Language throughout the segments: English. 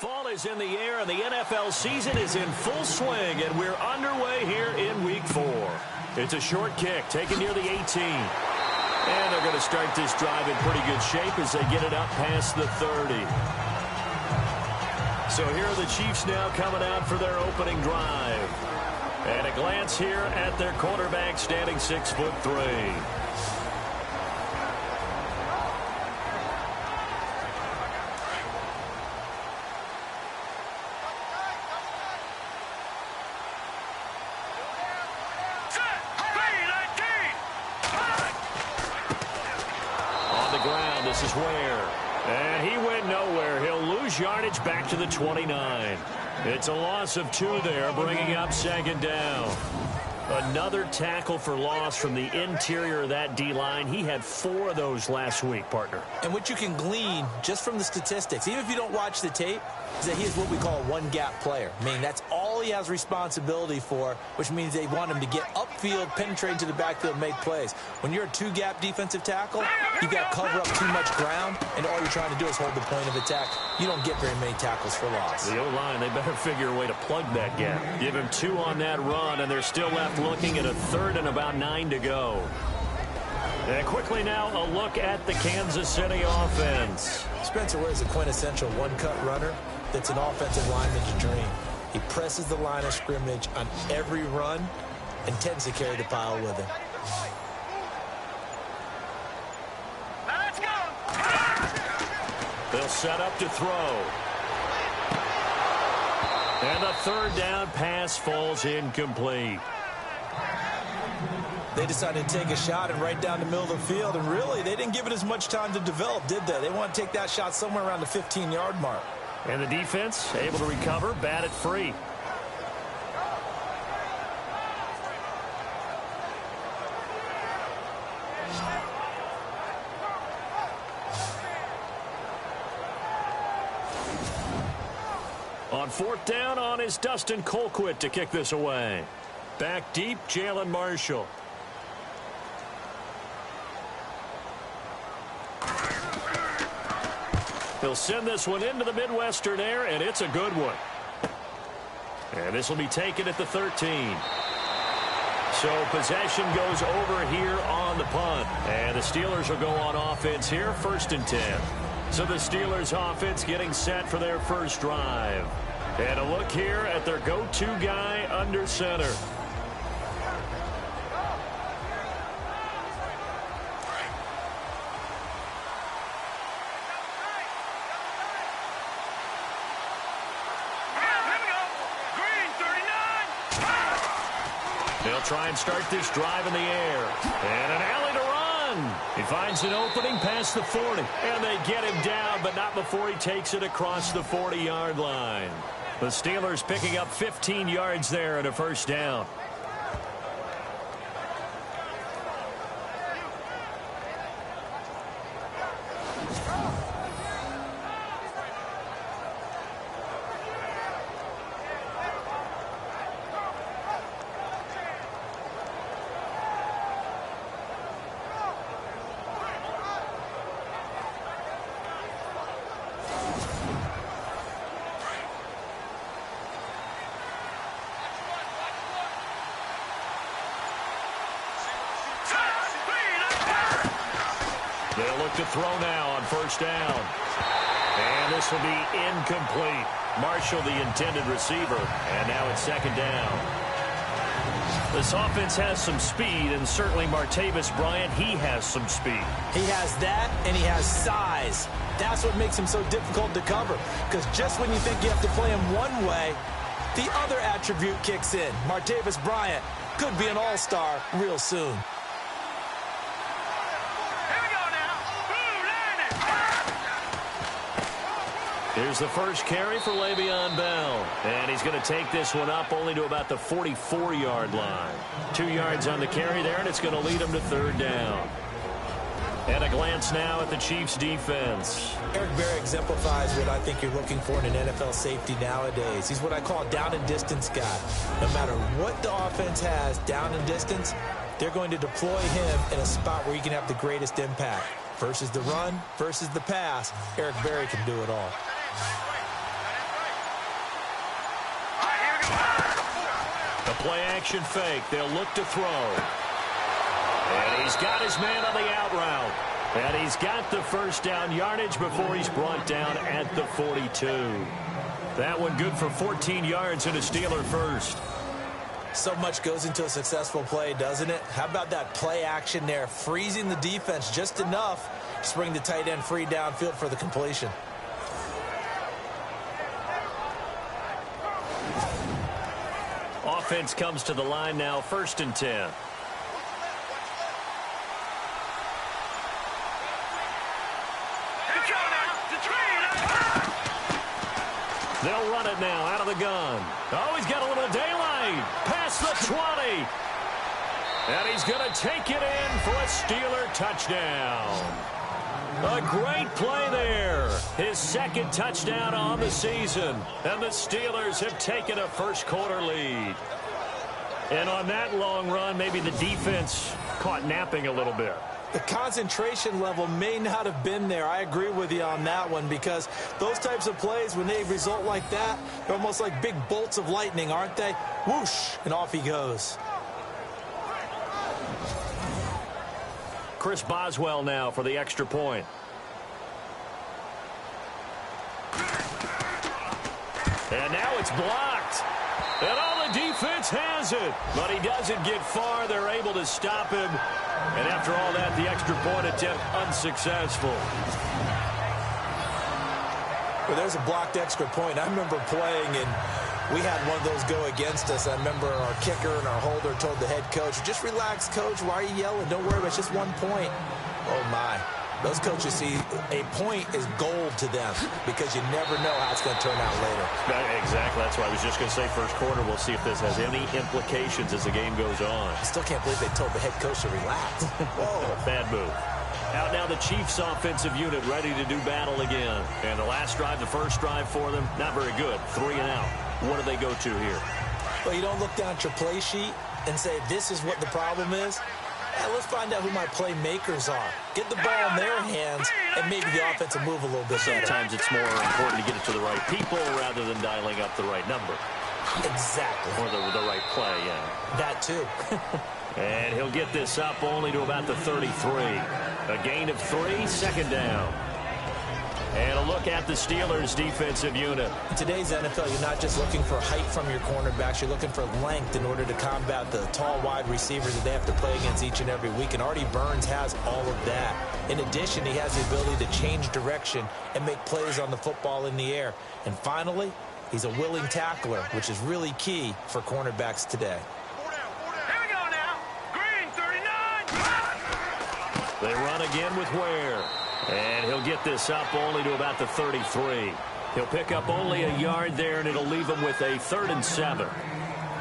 Fall is in the air, and the NFL season is in full swing, and we're underway here in Week 4. It's a short kick, taken near the 18. And they're going to start this drive in pretty good shape as they get it up past the 30. So here are the Chiefs now coming out for their opening drive. And a glance here at their quarterback, standing 6'3". This is Ware. And he went nowhere. He'll lose yardage back to the 29. It's a loss of 2 there, bringing up second down. Another tackle for loss from the interior of that D-line. He had 4 of those last week, partner. And what you can glean just from the statistics, even if you don't watch the tape, is that he is what we call a one-gap player. I mean, that's all he has responsibility for, which means they want him to get upfield, penetrate into the backfield, make plays. When you're a 2-gap defensive tackle, you've got to cover up too much ground, and all you're trying to do is hold the point of attack. You don't get very many tackles for loss. The O-line, they better figure a way to plug that gap. Give him 2 on that run, and they're still left looking at a 3rd and about 9 to go. And quickly now, a look at the Kansas City offense. Spencer Ware is a quintessential one-cut runner that's an offensive lineman's dream. He presses the line of scrimmage on every run and tends to carry the pile with him. Let's go! They'll set up to throw. And the 3rd down pass falls incomplete. They decided to take a shot and right down the middle of the field, and really, they didn't give it as much time to develop, did they? They want to take that shot somewhere around the 15-yard mark. And the defense able to recover, bat it free. On 4th down on is Dustin Colquitt to kick this away. Back deep, Jalen Marshall. He'll send this one into the Midwestern air, and it's a good one. And this will be taken at the 13. So possession goes over here on the punt. And the Steelers will go on offense here, 1st and 10. So the Steelers offense getting set for their first drive. And a look here at their go-to guy under center. They'll try and start this drive in the air. And an alley to run. He finds an opening past the 40. And they get him down, but not before he takes it across the 40-yard line. The Steelers picking up 15 yards there and a 1st down. They'll look to throw now on 1st down. And this will be incomplete. Marshall, the intended receiver. And now it's 2nd down. This offense has some speed, and certainly Martavis Bryant, he has some speed. He has that, and he has size. That's what makes him so difficult to cover. Because just when you think you have to play him one way, the other attribute kicks in. Martavis Bryant could be an all-star real soon. Here's the first carry for Le'Veon Bell. And he's going to take this one up only to about the 44-yard line. 2 yards on the carry there, and it's going to lead him to 3rd down. And a glance now at the Chiefs' defense. Eric Berry exemplifies what I think you're looking for in an NFL safety nowadays. He's what I call a down-and-distance guy. No matter what the offense has down and distance, they're going to deploy him in a spot where he can have the greatest impact. Versus the run, versus the pass, Eric Berry can do it all. play action fake. They'll look to throw. And he's got his man on the out route. And he's got the first down yardage before he's brought down at the 42. That one good for 14 yards and a Steeler first. So much goes into a successful play, doesn't it? How about that play action there, freezing the defense just enough to bring the tight end free downfield for the completion. Offense comes to the line now, 1st and 10. They'll run it now out of the gun. Oh, he's got a little daylight. Past the 20. And he's going to take it in for a Steeler touchdown. A great play there. His 2nd touchdown on the season. And the Steelers have taken a first-quarter lead. And on that long run, maybe the defense caught napping a little bit. The concentration level may not have been there. I agree with you on that one, because those types of plays, when they result like that, they're almost like big bolts of lightning, aren't they? Whoosh, and off he goes. Chris Boswell now for the extra point. And now it's blocked. And all the defense has it. But he doesn't get far. They're able to stop him. And after all that, the extra point attempt unsuccessful. Well, there's a blocked extra point. I remember playing, and we had one of those go against us. I remember our kicker and our holder told the head coach, just relax, coach. Why are you yelling? Don't worry, it's just 1 point. Oh, my. Those coaches see a point is gold to them, because you never know how it's going to turn out later. Exactly. That's why I was just going to say first quarter. We'll see if this has any implications as the game goes on. I still can't believe they told the head coach to relax. Whoa. Bad move. Out now the Chiefs offensive unit ready to do battle again. And the last drive, the first drive for them, not very good. 3 and out. What do they go to here? Well, you don't look down at your play sheet and say, this is what the problem is. Yeah, let's find out who my playmakers are. Get the ball in their hands, and maybe the offense will move a little bit better. Sometimes it's more important to get it to the right people rather than dialing up the right number. Exactly. Or the right play, yeah. That too. And he'll get this up only to about the 33. A gain of 3, 2nd down. And a look at the Steelers' defensive unit. In today's NFL, you're not just looking for height from your cornerbacks. You're looking for length in order to combat the tall wide receivers that they have to play against each and every week. And Artie Burns has all of that. In addition, he has the ability to change direction and make plays on the football in the air. And finally, he's a willing tackler, which is really key for cornerbacks today. Here we go now. Green, 39. They run again with Ware. And he'll get this up only to about the 33. He'll pick up only a yard there, and it'll leave him with a 3rd and 7.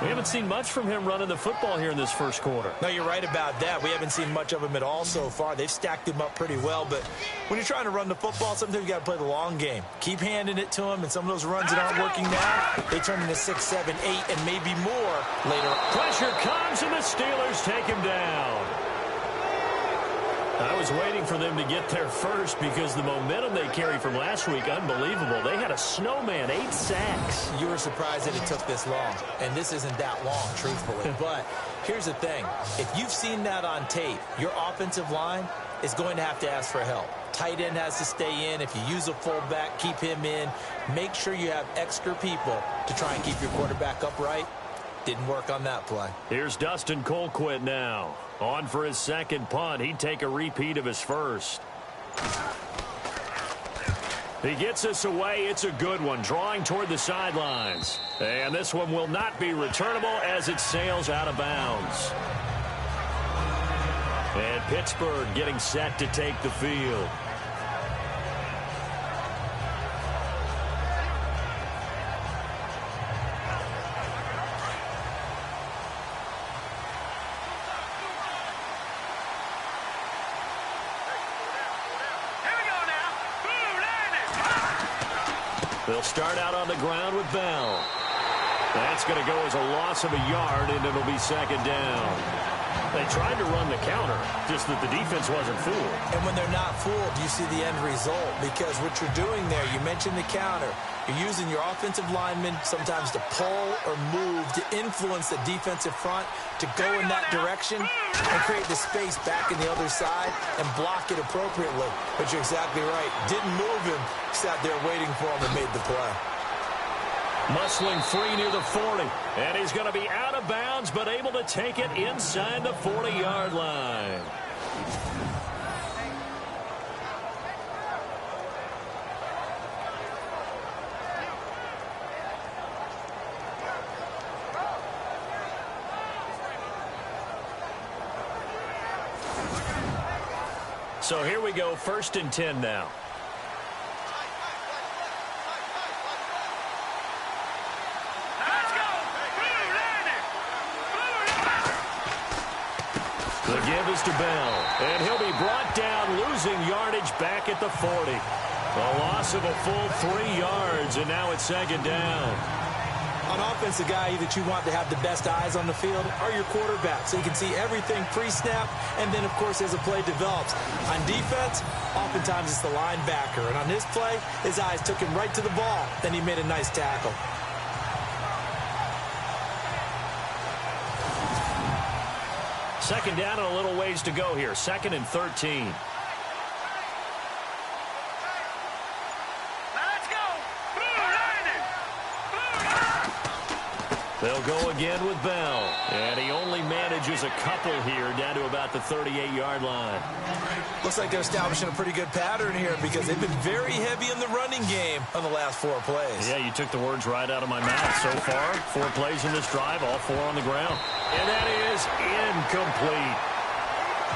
We haven't seen much from him running the football here in this first quarter. No, you're right about that. We haven't seen much of him at all so far. They've stacked him up pretty well, but when you're trying to run the football, sometimes you got to play the long game. Keep handing it to him, and some of those runs that aren't working now, they turn into 6, 7, 8, and maybe more later. Pressure comes, and the Steelers take him down. I was waiting for them to get there first because the momentum they carry from last week, unbelievable. They had a snowman, 8 sacks. You were surprised that it took this long, and this isn't that long, truthfully. But here's the thing. If you've seen that on tape, your offensive line is going to have to ask for help. Tight end has to stay in. If you use a fullback, keep him in. Make sure you have extra people to try and keep your quarterback upright. Didn't work on that play. Here's Dustin Colquitt now. On for his 2nd punt. He'd take a repeat of his first. He gets us away. It's a good one. Drawing toward the sidelines. And this one will not be returnable as it sails out of bounds. And Pittsburgh getting set to take the field. They'll start out on the ground with Bell. That's going to go as a loss of a yard, and it'll be 2nd down. They tried to run the counter, just that the defense wasn't fooled. And when they're not fooled, you see the end result, because what you're doing there, you mentioned the counter. You're using your offensive linemen sometimes to pull or move to influence the defensive front to go in that direction and create the space back in the other side and block it appropriately. But you're exactly right. Didn't move him. Sat there waiting for him and made the play. Muscling free near the 40. And he's going to be out of bounds, but able to take it inside the 40-yard line. So here we go, 1st and 10 now. The give is to Bell, and he'll be brought down, losing yardage back at the 40. A loss of a full 3 yards, and now it's 2nd down. On offense, the guy that you want to have the best eyes on the field are your quarterbacks, so you can see everything pre-snap, and then, of course, as the play develops. On defense, oftentimes it's the linebacker, and on this play, his eyes took him right to the ball. Then he made a nice tackle. Second down and a little ways to go here. 2nd and 13. They'll go again with Bell. And he only manages a couple here down to about the 38-yard line. Looks like they're establishing a pretty good pattern here because they've been very heavy in the running game on the last 4 plays. Yeah, you took the words right out of my mouth. So far, 4 plays in this drive, all 4 on the ground. And that is incomplete.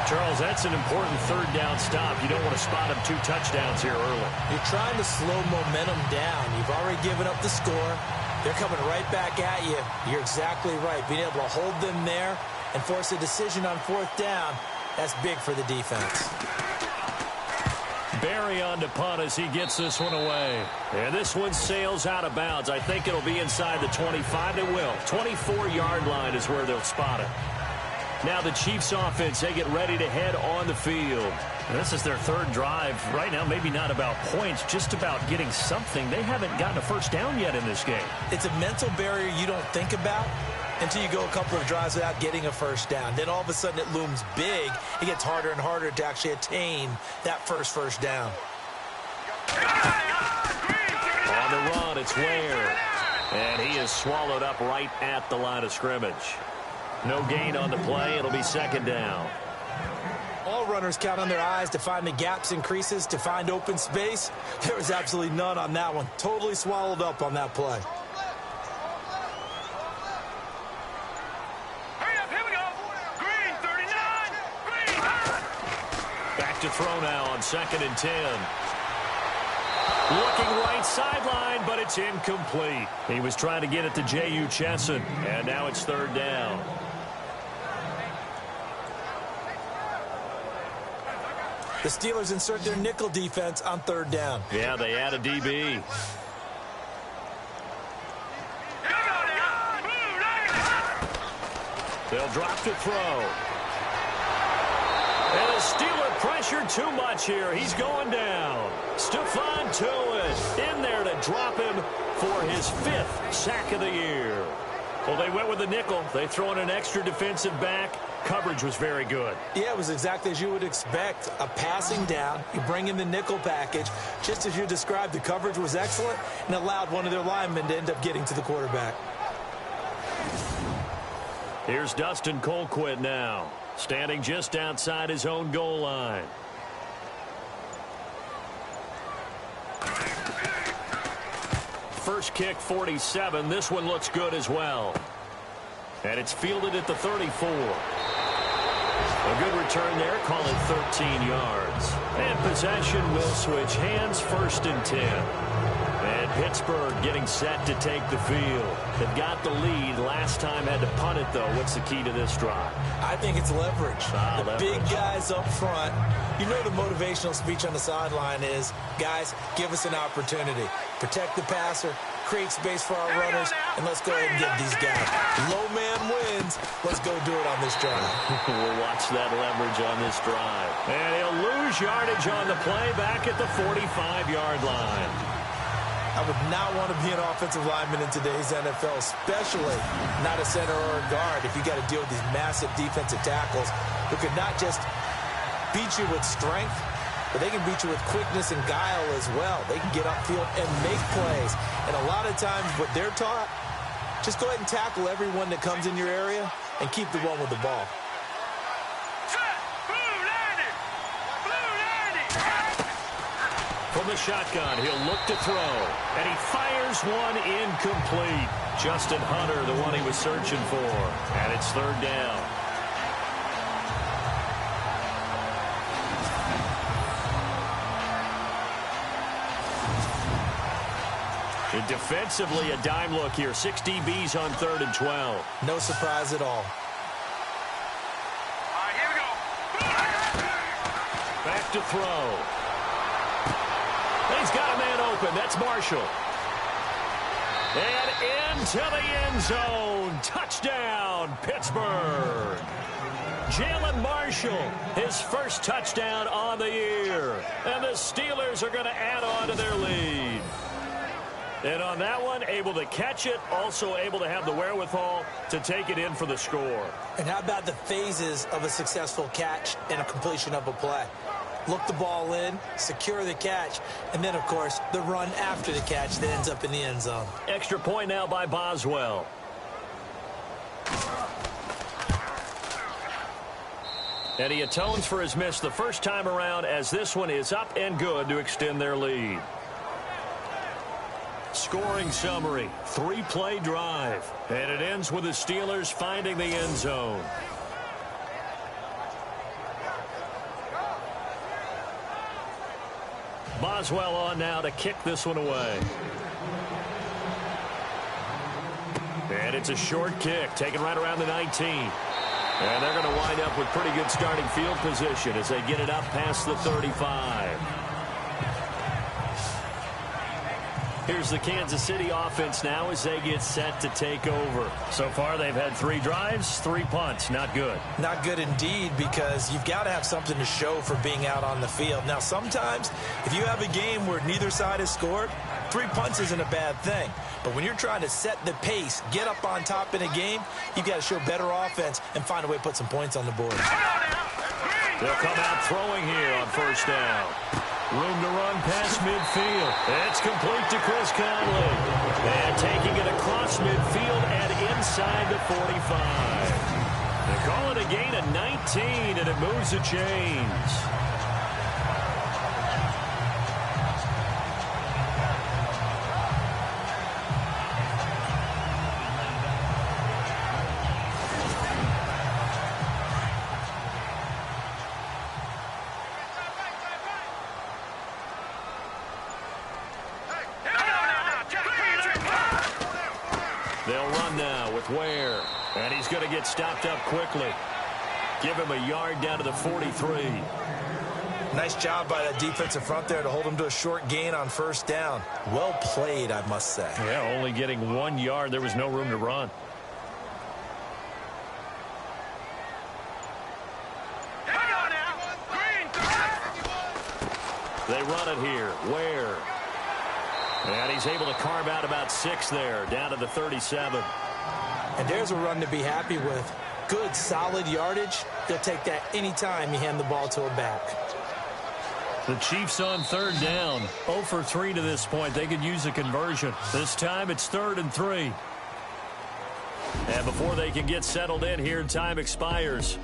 Charles, that's an important 3rd down stop. You don't want to spot him 2 touchdowns here early. You're trying to slow momentum down. You've already given up the score. They're coming right back at you. You're exactly right. Being able to hold them there and force a decision on 4th down, that's big for the defense. Barry on to punt as he gets this one away. And this one sails out of bounds. I think it'll be inside the 25. It will. 24-yard line is where they'll spot it. Now the Chiefs offense, they get ready to head on the field. This is their 3rd drive. Right now, maybe not about points, just about getting something. They haven't gotten a 1st down yet in this game. It's a mental barrier you don't think about until you go a couple of drives without getting a 1st down. Then all of a sudden it looms big. It gets harder and harder to actually attain that first down. On the run, it's Ware. And he is swallowed up right at the line of scrimmage. No gain on the play. It'll be 2nd down. All runners count on their eyes to find the gaps and creases, to find open space. There was absolutely none on that one. Totally swallowed up on that play. Hurry up, here we go. Green, 39. Green. Back to throw now on 2nd and 10. Looking right sideline, but it's incomplete. He was trying to get it to J.U. Chesson, and now it's 3rd down. The Steelers insert their nickel defense on 3rd down. Yeah, they add a DB. They'll drop to throw. And the Steeler pressured too much here. He's going down. Stephon Tuitt in there to drop him for his 5th sack of the year. Well, they went with the nickel. They throw in an extra defensive back. Coverage was very good. Yeah, it was exactly as you would expect. A passing down. You bring in the nickel package. Just as you described, the coverage was excellent and allowed one of their linemen to end up getting to the quarterback. Here's Dustin Colquitt now, standing just outside his own goal line. First kick, 47. This one looks good as well. And it's fielded at the 34. A good return there, call it 13 yards. And possession will switch hands, 1st and 10. And Pittsburgh getting set to take the field. They've got the lead. Last time had to punt it, though. What's the key to this drive? I think it's leverage. The leverage. Big guys up front. You know the motivational speech on the sideline is, guys, give us an opportunity. Protect the passer, create space for our runners, and let's go ahead and get these guys. Low man wins. Let's go do it on this drive. We'll watch that leverage on this drive. And he'll lose yardage on the play back at the 45-yard line. I would not want to be an offensive lineman in today's NFL, especially not a center or a guard if you got to deal with these massive defensive tackles who could not just beat you with strength, but they can beat you with quickness and guile as well. They can get upfield and make plays. And a lot of times what they're taught, just go ahead and tackle everyone that comes in your area and keep the one with the ball. From the shotgun, he'll look to throw, and he fires one incomplete. Justin Hunter, the one he was searching for, and it's third down. And defensively, a dime look here. 6 DBs on 3rd and 12. No surprise at all. All right, here we go. Back to throw. He's got a man open. That's Marshall. And into the end zone. Touchdown, Pittsburgh. Jalen Marshall, his first touchdown on the year. And the Steelers are going to add on to their lead. And on that one, able to catch it, also able to have the wherewithal to take it in for the score. And how about the phases of a successful catch and a completion of a play? Look the ball in, secure the catch, and then, of course, the run after the catch that ends up in the end zone. Extra point now by Boswell. And he atones for his miss the first time around as this one is up and good to extend their lead. Scoring summary, 3-play drive. And it ends with the Steelers finding the end zone. Boswell on now to kick this one away. And it's a short kick, taken right around the 19. And they're going to wind up with pretty good starting field position as they get it up past the 35. Here's the Kansas City offense now as they get set to take over. So far, they've had 3 drives, 3 punts. Not good. Not good indeed, because you've got to have something to show for being out on the field. Now, sometimes, if you have a game where neither side has scored, 3 punts isn't a bad thing. But when you're trying to set the pace, get up on top in a game, you've got to show better offense and find a way to put some points on the board. They'll come out throwing here on first down. Room to run past midfield. It's complete to Chris Conley. And taking it across midfield and inside the 45. They call it a gain of 19, and it moves the chains. They'll run now with Ware. And he's going to get stopped up quickly. Give him a yard down to the 43. Nice job by that defensive front there to hold him to a short gain on first down. Well played, I must say. Yeah, only getting 1 yard. There was no room to run. They run it here. Ware. And he's able to carve out about 6 there, down to the 37. And there's a run to be happy with. Good, solid yardage. They'll take that anytime you hand the ball to a back. The Chiefs on third down. 0 for 3 to this point. They could use a conversion. This time it's 3rd and 3. And before they can get settled in here, time expires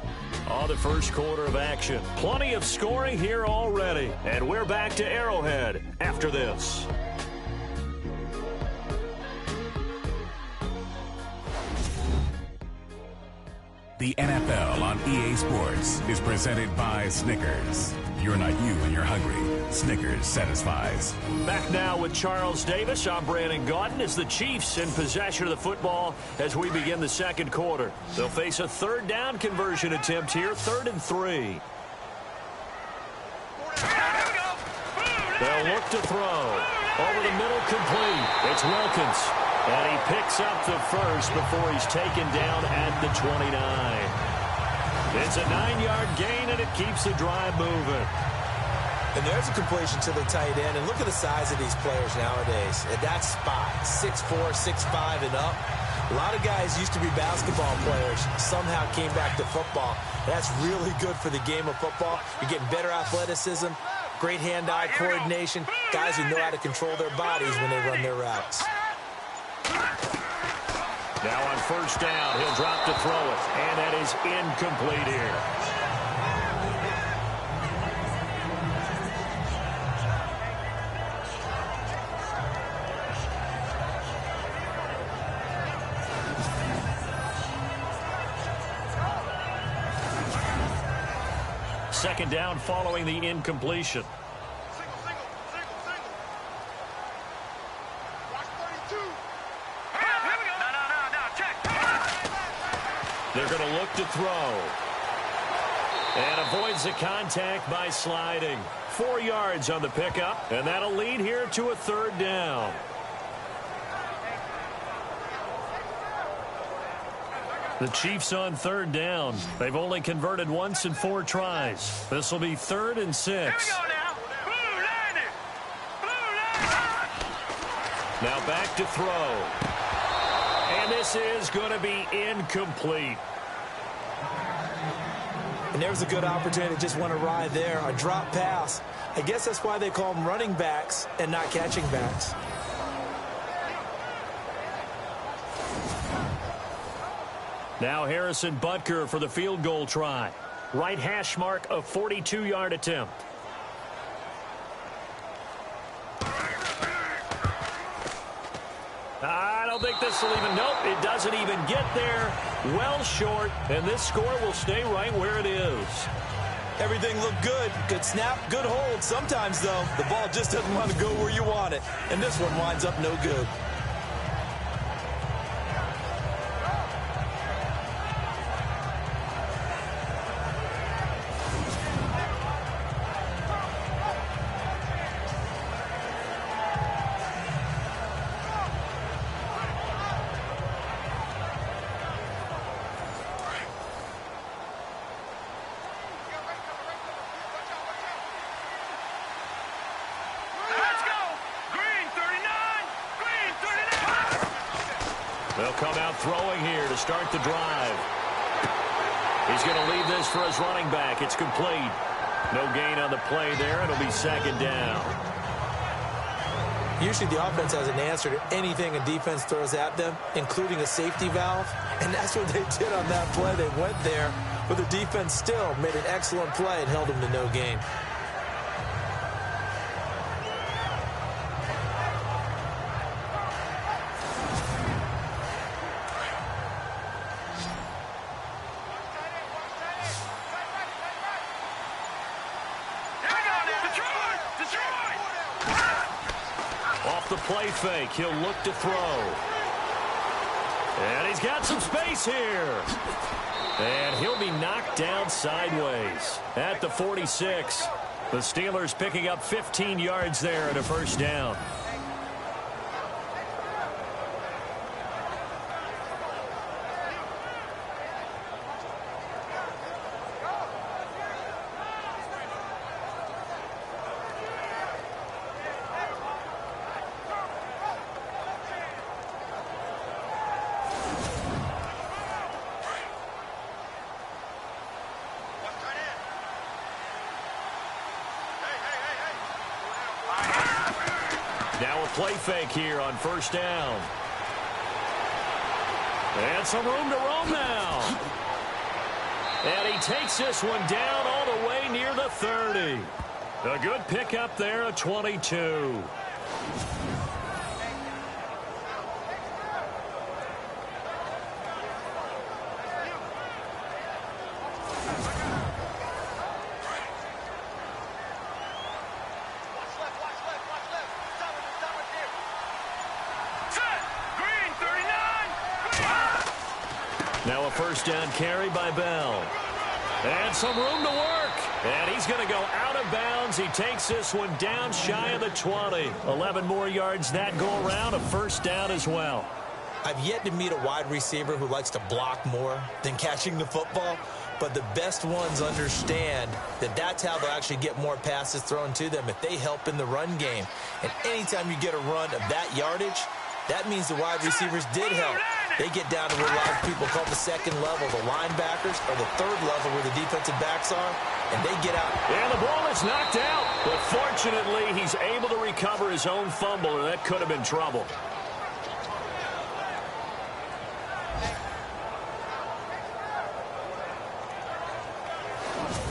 on the first quarter of action. Plenty of scoring here already. And we're back to Arrowhead after this. The NFL on EA Sports is presented by Snickers. You're not you when you're hungry. Snickers satisfies. Back now with Charles Davis. I'm Brandon Gaudin as the Chiefs in possession of the football as we begin the second quarter. They'll face a third down conversion attempt here, 3rd and 3. They'll look to throw. Over the middle, complete. It's Wilkins. And he picks up the first before he's taken down at the 29. It's a 9-yard gain, and it keeps the drive moving. And there's a completion to the tight end. And look at the size of these players nowadays. At that spot, 6'4", 6'5", and up. A lot of guys used to be basketball players, somehow came back to football. That's really good for the game of football. You're getting better athleticism, great hand-eye coordination, guys who know how to control their bodies when they run their routes. Now on first down, he'll drop to throw it, and that is incomplete here. Second down following the incompletion. They're going to look to throw. And avoids the contact by sliding. 4 yards on the pickup, and that'll lead here to a third down. The Chiefs on third down. They've only converted once in 4 tries. This will be 3rd and 6. Here we go now. Blue line it. Blue line. Now back to throw. And this is going to be incomplete. And there's a good opportunity to just want to ride there. A drop pass. I guess that's why they call them running backs and not catching backs. Now Harrison Butker for the field goal try. Right hash mark, a 42-yard attempt. I don't think this will even, nope, it doesn't even get there. Well short, and this score will stay right where it is. Everything looked good. Good snap, good hold. Sometimes, though, the ball just doesn't want to go where you want it. And this one winds up no good. They'll come out throwing here to start the drive. He's going to leave this for his running back. It's complete. No gain on the play there. It'll be 2nd down. Usually the offense has an answer to anything a defense throws at them, including a safety valve. And that's what they did on that play. They went there, but the defense still made an excellent play and held them to no gain. Off the play fake, he'll look to throw. And he's got some space here. And he'll be knocked down sideways at the 46. The Steelers picking up 15 yards there at a first down. Now a play fake here on first down. And some room to roam now. And he takes this one down all the way near the 30. A good pickup there at 22. Now a first down carry by Bell. And some room to work. And he's going to go out of bounds. He takes this one down shy of the 20. 11 more yards that go around. A first down as well. I've yet to meet a wide receiver who likes to block more than catching the football. but the best ones understand that that's how they'll actually get more passes thrown to them if they help in the run game. And anytime you get a run of that yardage, that means the wide receivers did help. They get down to what a lot of people call the second level, the linebackers, or the third level where the defensive backs are, and they get out. And the ball is knocked out, but fortunately he's able to recover his own fumble, or that could have been trouble.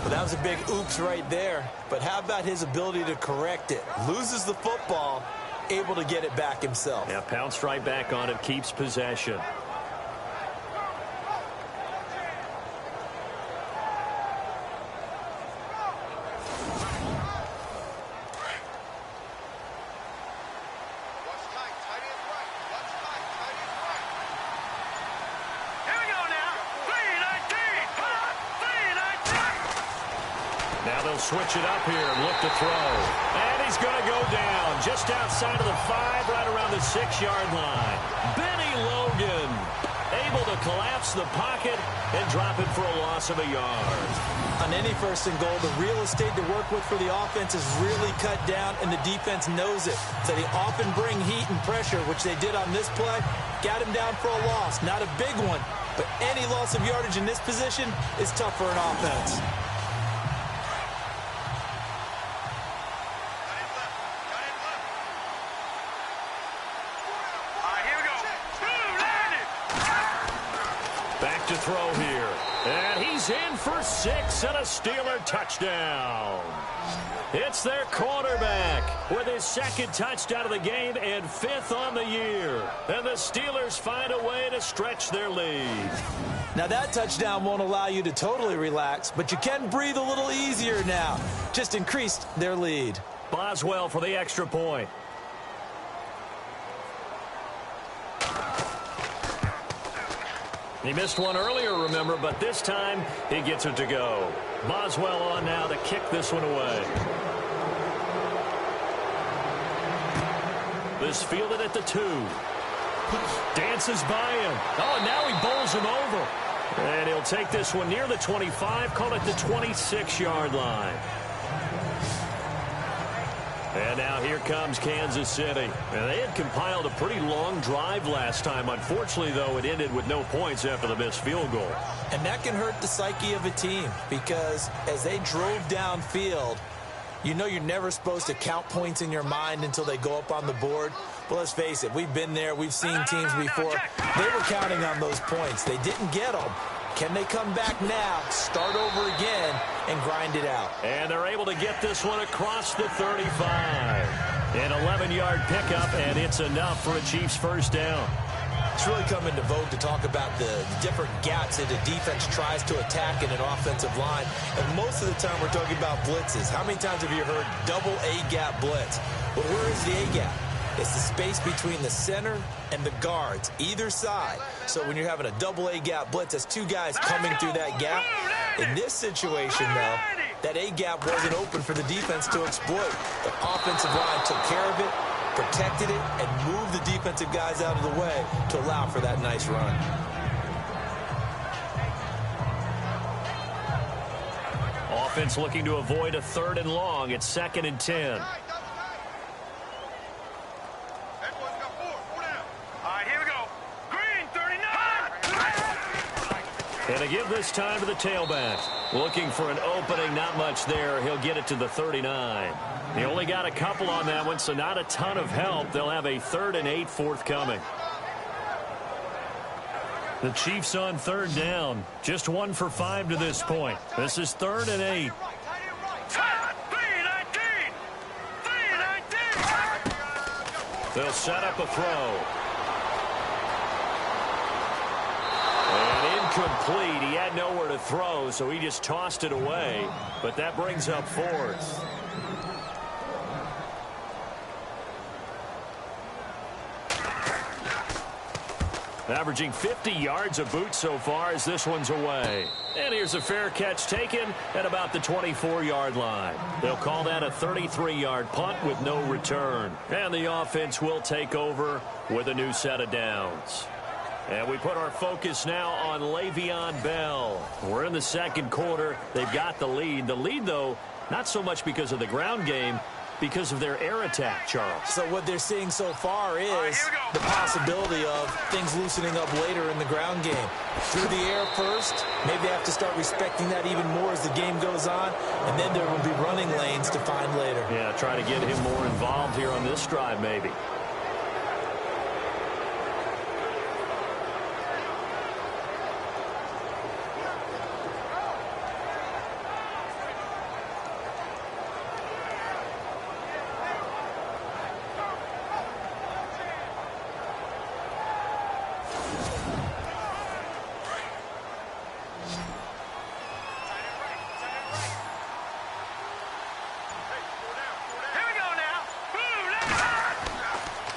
Well, that was a big oops right there, but how about his ability to correct it? Loses the football, able to get it back himself. Yeah, pounced right back on it, keeps possession. Switch it up here and look to throw. And he's going to go down just outside of the 5, right around the 6-yard line. Benny Logan able to collapse the pocket and drop it for a loss of a yard. On any first and goal, the real estate to work with for the offense is really cut down, and the defense knows it. So they often bring heat and pressure, which they did on this play. Got him down for a loss. Not a big one, but any loss of yardage in this position is tough for an offense. Back to throw here. And he's in for 6 and a Steeler touchdown. It's their quarterback with his 2nd touchdown of the game and 5th on the year. And the Steelers find a way to stretch their lead. Now that touchdown won't allow you to totally relax, but you can breathe a little easier now. Just increased their lead. Boswell for the extra point. He missed one earlier, remember, but this time he gets it to go. Boswell on now to kick this one away. This fielded at the 2. Dances by him. Oh, and now he bowls him over. And he'll take this one near the 25, call it the 26-yard line. And now here comes Kansas City. And they had compiled a pretty long drive last time. Unfortunately, though, it ended with no points after the missed field goal. And that can hurt the psyche of a team because as they drove downfield, you know you're never supposed to count points in your mind until they go up on the board. But let's face it, we've been there. We've seen teams before. They were counting on those points. They didn't get them. Can they come back now, start over again, and grind it out? And they're able to get this one across the 35. An 11-yard pickup, and it's enough for a Chiefs first down. It's really come into vogue to talk about the different gaps that a defense tries to attack in an offensive line. And most of the time we're talking about blitzes. How many times have you heard double A-gap blitz? Well, where is the A-gap? It's the space between the center and the guards, either side. So when you're having a double A-gap blitz, that's 2 guys coming through that gap. In this situation, though, that A-gap wasn't open for the defense to exploit. The offensive line took care of it, protected it, and moved the defensive guys out of the way to allow for that nice run. Offense looking to avoid a 3rd and long. It's 2nd and 10. And to give this time to the tailback. Looking for an opening, not much there. He'll get it to the 39. He only got a couple on that one, so not a ton of help. They'll have a 3rd and 8 forthcoming. The Chiefs on 3rd down. Just 1 for 5 to this point. This is 3rd and 8. They'll set up a throw. Complete. He had nowhere to throw, so he just tossed it away. But that brings up 4th. Averaging 50 yards a boot so far as this one's away. And here's a fair catch taken at about the 24-yard line. They'll call that a 33-yard punt with no return. And the offense will take over with a new set of downs. And we put our focus now on Le'Veon Bell. We're in the second quarter. They've got the lead. The lead, though, not so much because of the ground game, because of their air attack, Charles. So what they're seeing so far is the possibility of things loosening up later in the ground game. Through the air first, maybe they have to start respecting that even more as the game goes on, and then there will be running lanes to find later. Yeah, try to get him more involved here on this drive, maybe.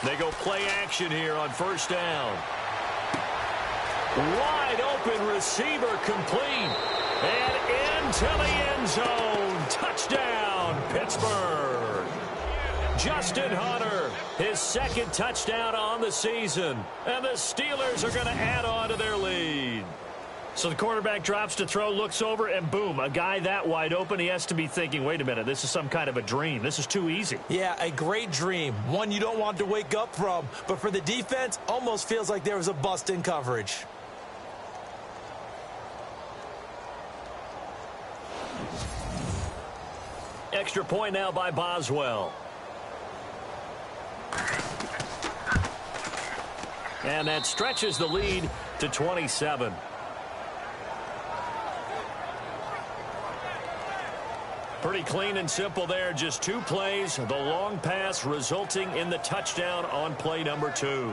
They go play action here on first down. Wide open receiver complete. And into the end zone. Touchdown, Pittsburgh. Justin Hunter, his second touchdown on the season. And the Steelers are going to add on to their lead. So the quarterback drops to throw, looks over, and boom, a guy that wide open, he has to be thinking, wait a minute, this is some kind of a dream. This is too easy. Yeah, a great dream. One you don't want to wake up from. But for the defense, almost feels like there was a bust in coverage. Extra point now by Boswell. And that stretches the lead to 27. Pretty clean and simple there. Just 2 plays. The long pass resulting in the touchdown on play number 2.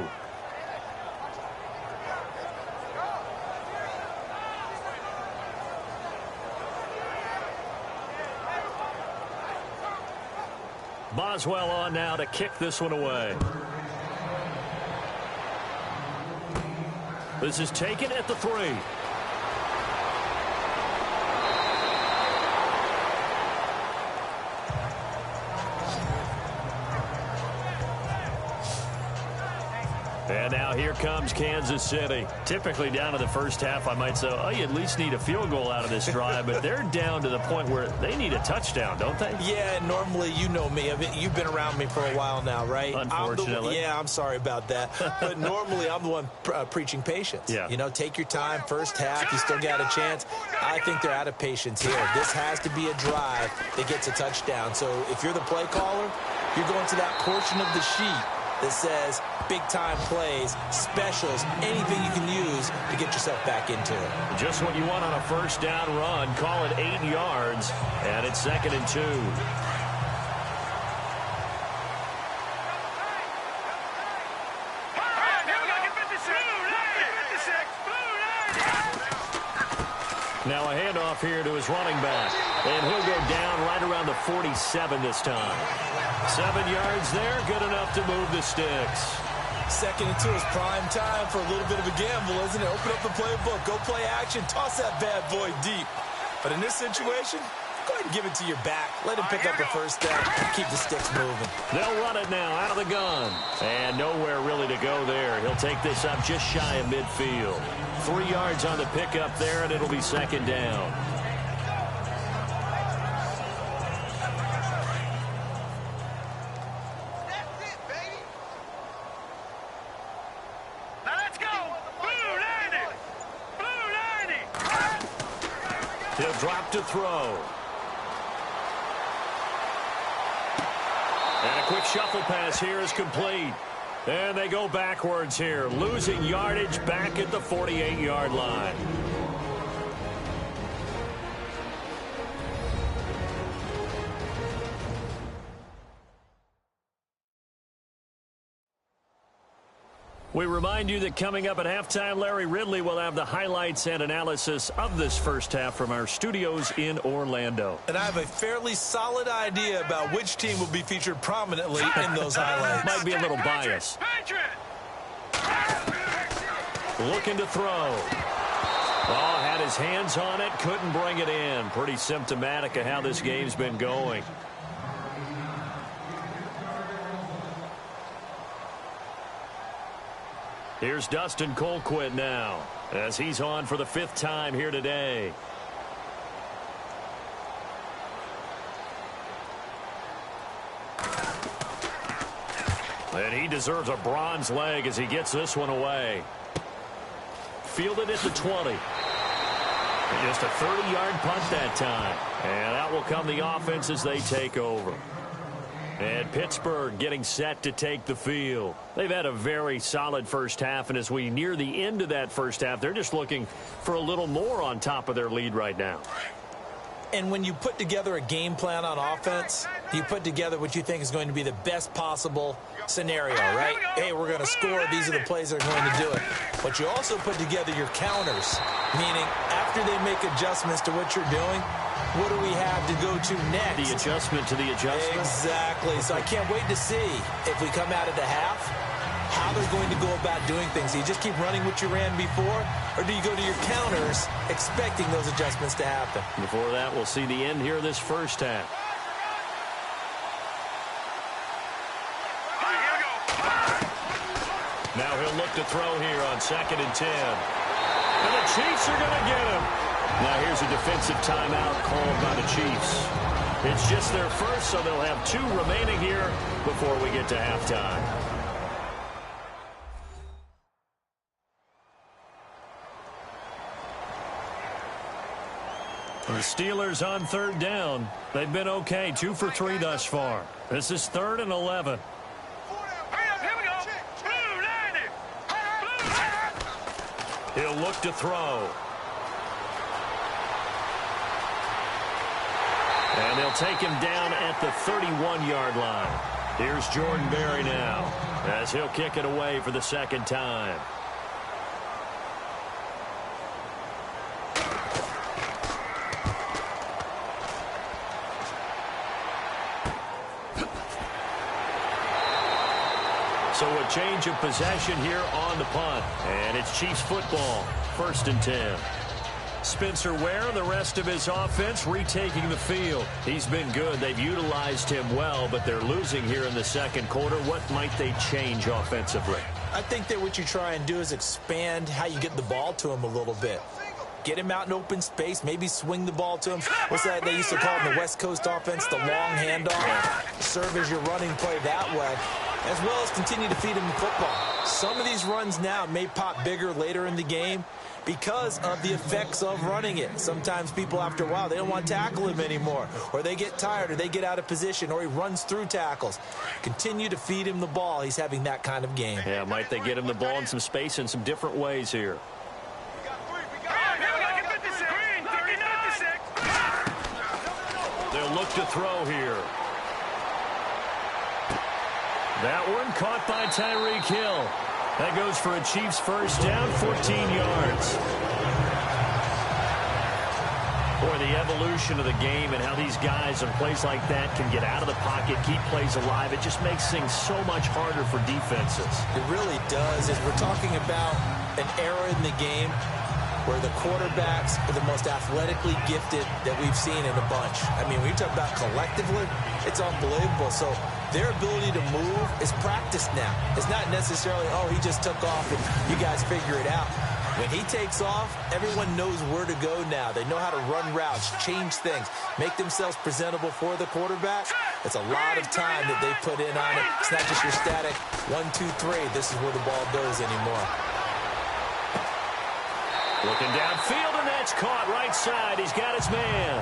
Boswell on now to kick this one away. This is taken at the 3. And now here comes Kansas City. Typically down to the first half, I might say, oh, you at least need a field goal out of this drive. But they're down to the point where they need a touchdown, don't they? Yeah, normally, you know me. I mean, you've been around me for a while now, right? Unfortunately. I'm sorry about that. But normally, I'm the one preaching patience. Yeah. You know, take your time. First half, you still got a chance. I think they're out of patience here. This has to be a drive that gets a touchdown. So if you're the play caller, you're going to that portion of the sheet that says big-time plays, specials, anything you can use to get yourself back into it. Just what you want on a first down run. Call it 8 yards, and it's 2nd and 2. Now a handoff here to his running back. And he'll go down right around the 47 this time. 7 yards there, good enough to move the sticks. 2nd and 2 is prime time for a little bit of a gamble, isn't it? Open up the playbook, go play action, toss that bad boy deep. But in this situation, go ahead and give it to your back. Let him pick up the first down. Keep the sticks moving. They'll run it now out of the gun. And nowhere really to go there. He'll take this up just shy of midfield. 3 yards on the pickup there, and it'll be 2nd down. He'll drop to throw. And a quick shuffle pass here is complete. And they go backwards here, losing yardage back at the 48-yard line. We remind you that coming up at halftime, Larry Ridley will have the highlights and analysis of this first half from our studios in Orlando. And I have a fairly solid idea about which team will be featured prominently in those highlights. Might be a little biased. Looking to throw. Oh, had his hands on it, couldn't bring it in. Pretty symptomatic of how this game's been going. Here's Dustin Colquitt now, as he's on for the 5th time here today. And he deserves a bronze leg as he gets this one away. Fielded at the 20. Just a 30-yard punt that time. And out will come the offense as they take over. And Pittsburgh getting set to take the field. They've had a very solid first half, and as we near the end of that first half, they're just looking for a little more on top of their lead right now. And when you put together a game plan on offense, you put together what you think is going to be the best possible scenario, right? Hey, we're going to score. These are the plays that are going to do it. But you also put together your counters, meaning after they make adjustments to what you're doing, what do we have to go to next? The adjustment to the adjustment. Exactly. So I can't wait to see if we come out of the half, how they're going to go about doing things. Do you just keep running what you ran before, or do you go to your counters expecting those adjustments to happen? Before that, we'll see the end here of this first half. Now he'll look to throw here on 2nd and 10. And the Chiefs are going to get him. Now here's a defensive timeout called by the Chiefs. It's just their first, so they'll have 2 remaining here before we get to halftime. The Steelers on 3rd down. They've been okay, 2 for 3 thus far. This is 3rd and 11. He'll look to throw. And they'll take him down at the 31-yard line. Here's Jordan Berry now, as he'll kick it away for the 2nd time. So a change of possession here on the punt. And it's Chiefs football, 1st and 10. Spencer Ware and the rest of his offense retaking the field. He's been good. They've utilized him well, but they're losing here in the 2nd quarter. What might they change offensively? I think that what you try and do is expand how you get the ball to him a little bit. Get him out in open space, maybe swing the ball to him. What's that they used to call in the West Coast offense, the long handoff? Serve as your running play that way, as well as continue to feed him the football. Some of these runs now may pop bigger later in the game because of the effects of running it. Sometimes people, after a while, they don't want to tackle him anymore, or they get tired, or they get out of position, or he runs through tackles. Continue to feed him the ball. He's having that kind of game. Yeah, might they get him the ball in some space in some different ways here. They'll look to throw here. That one caught by Tyreek Hill. That goes for a Chiefs first down, 14 yards. Boy, the evolution of the game and how these guys in plays like that can get out of the pocket, keep plays alive, it just makes things so much harder for defenses. It really does. As we're talking about an era in the game where the quarterbacks are the most athletically gifted that we've seen in a bunch. I mean, when you talk about collectively, it's unbelievable. So their ability to move is practiced now. It's not necessarily, oh, he just took off and you guys figure it out. When he takes off, everyone knows where to go now. They know how to run routes, change things, make themselves presentable for the quarterback. It's a lot of time that they put in on it. It's not just your static 1, 2, 3. This is where the ball goes anymore. Looking downfield, and that's caught right side. He's got his man.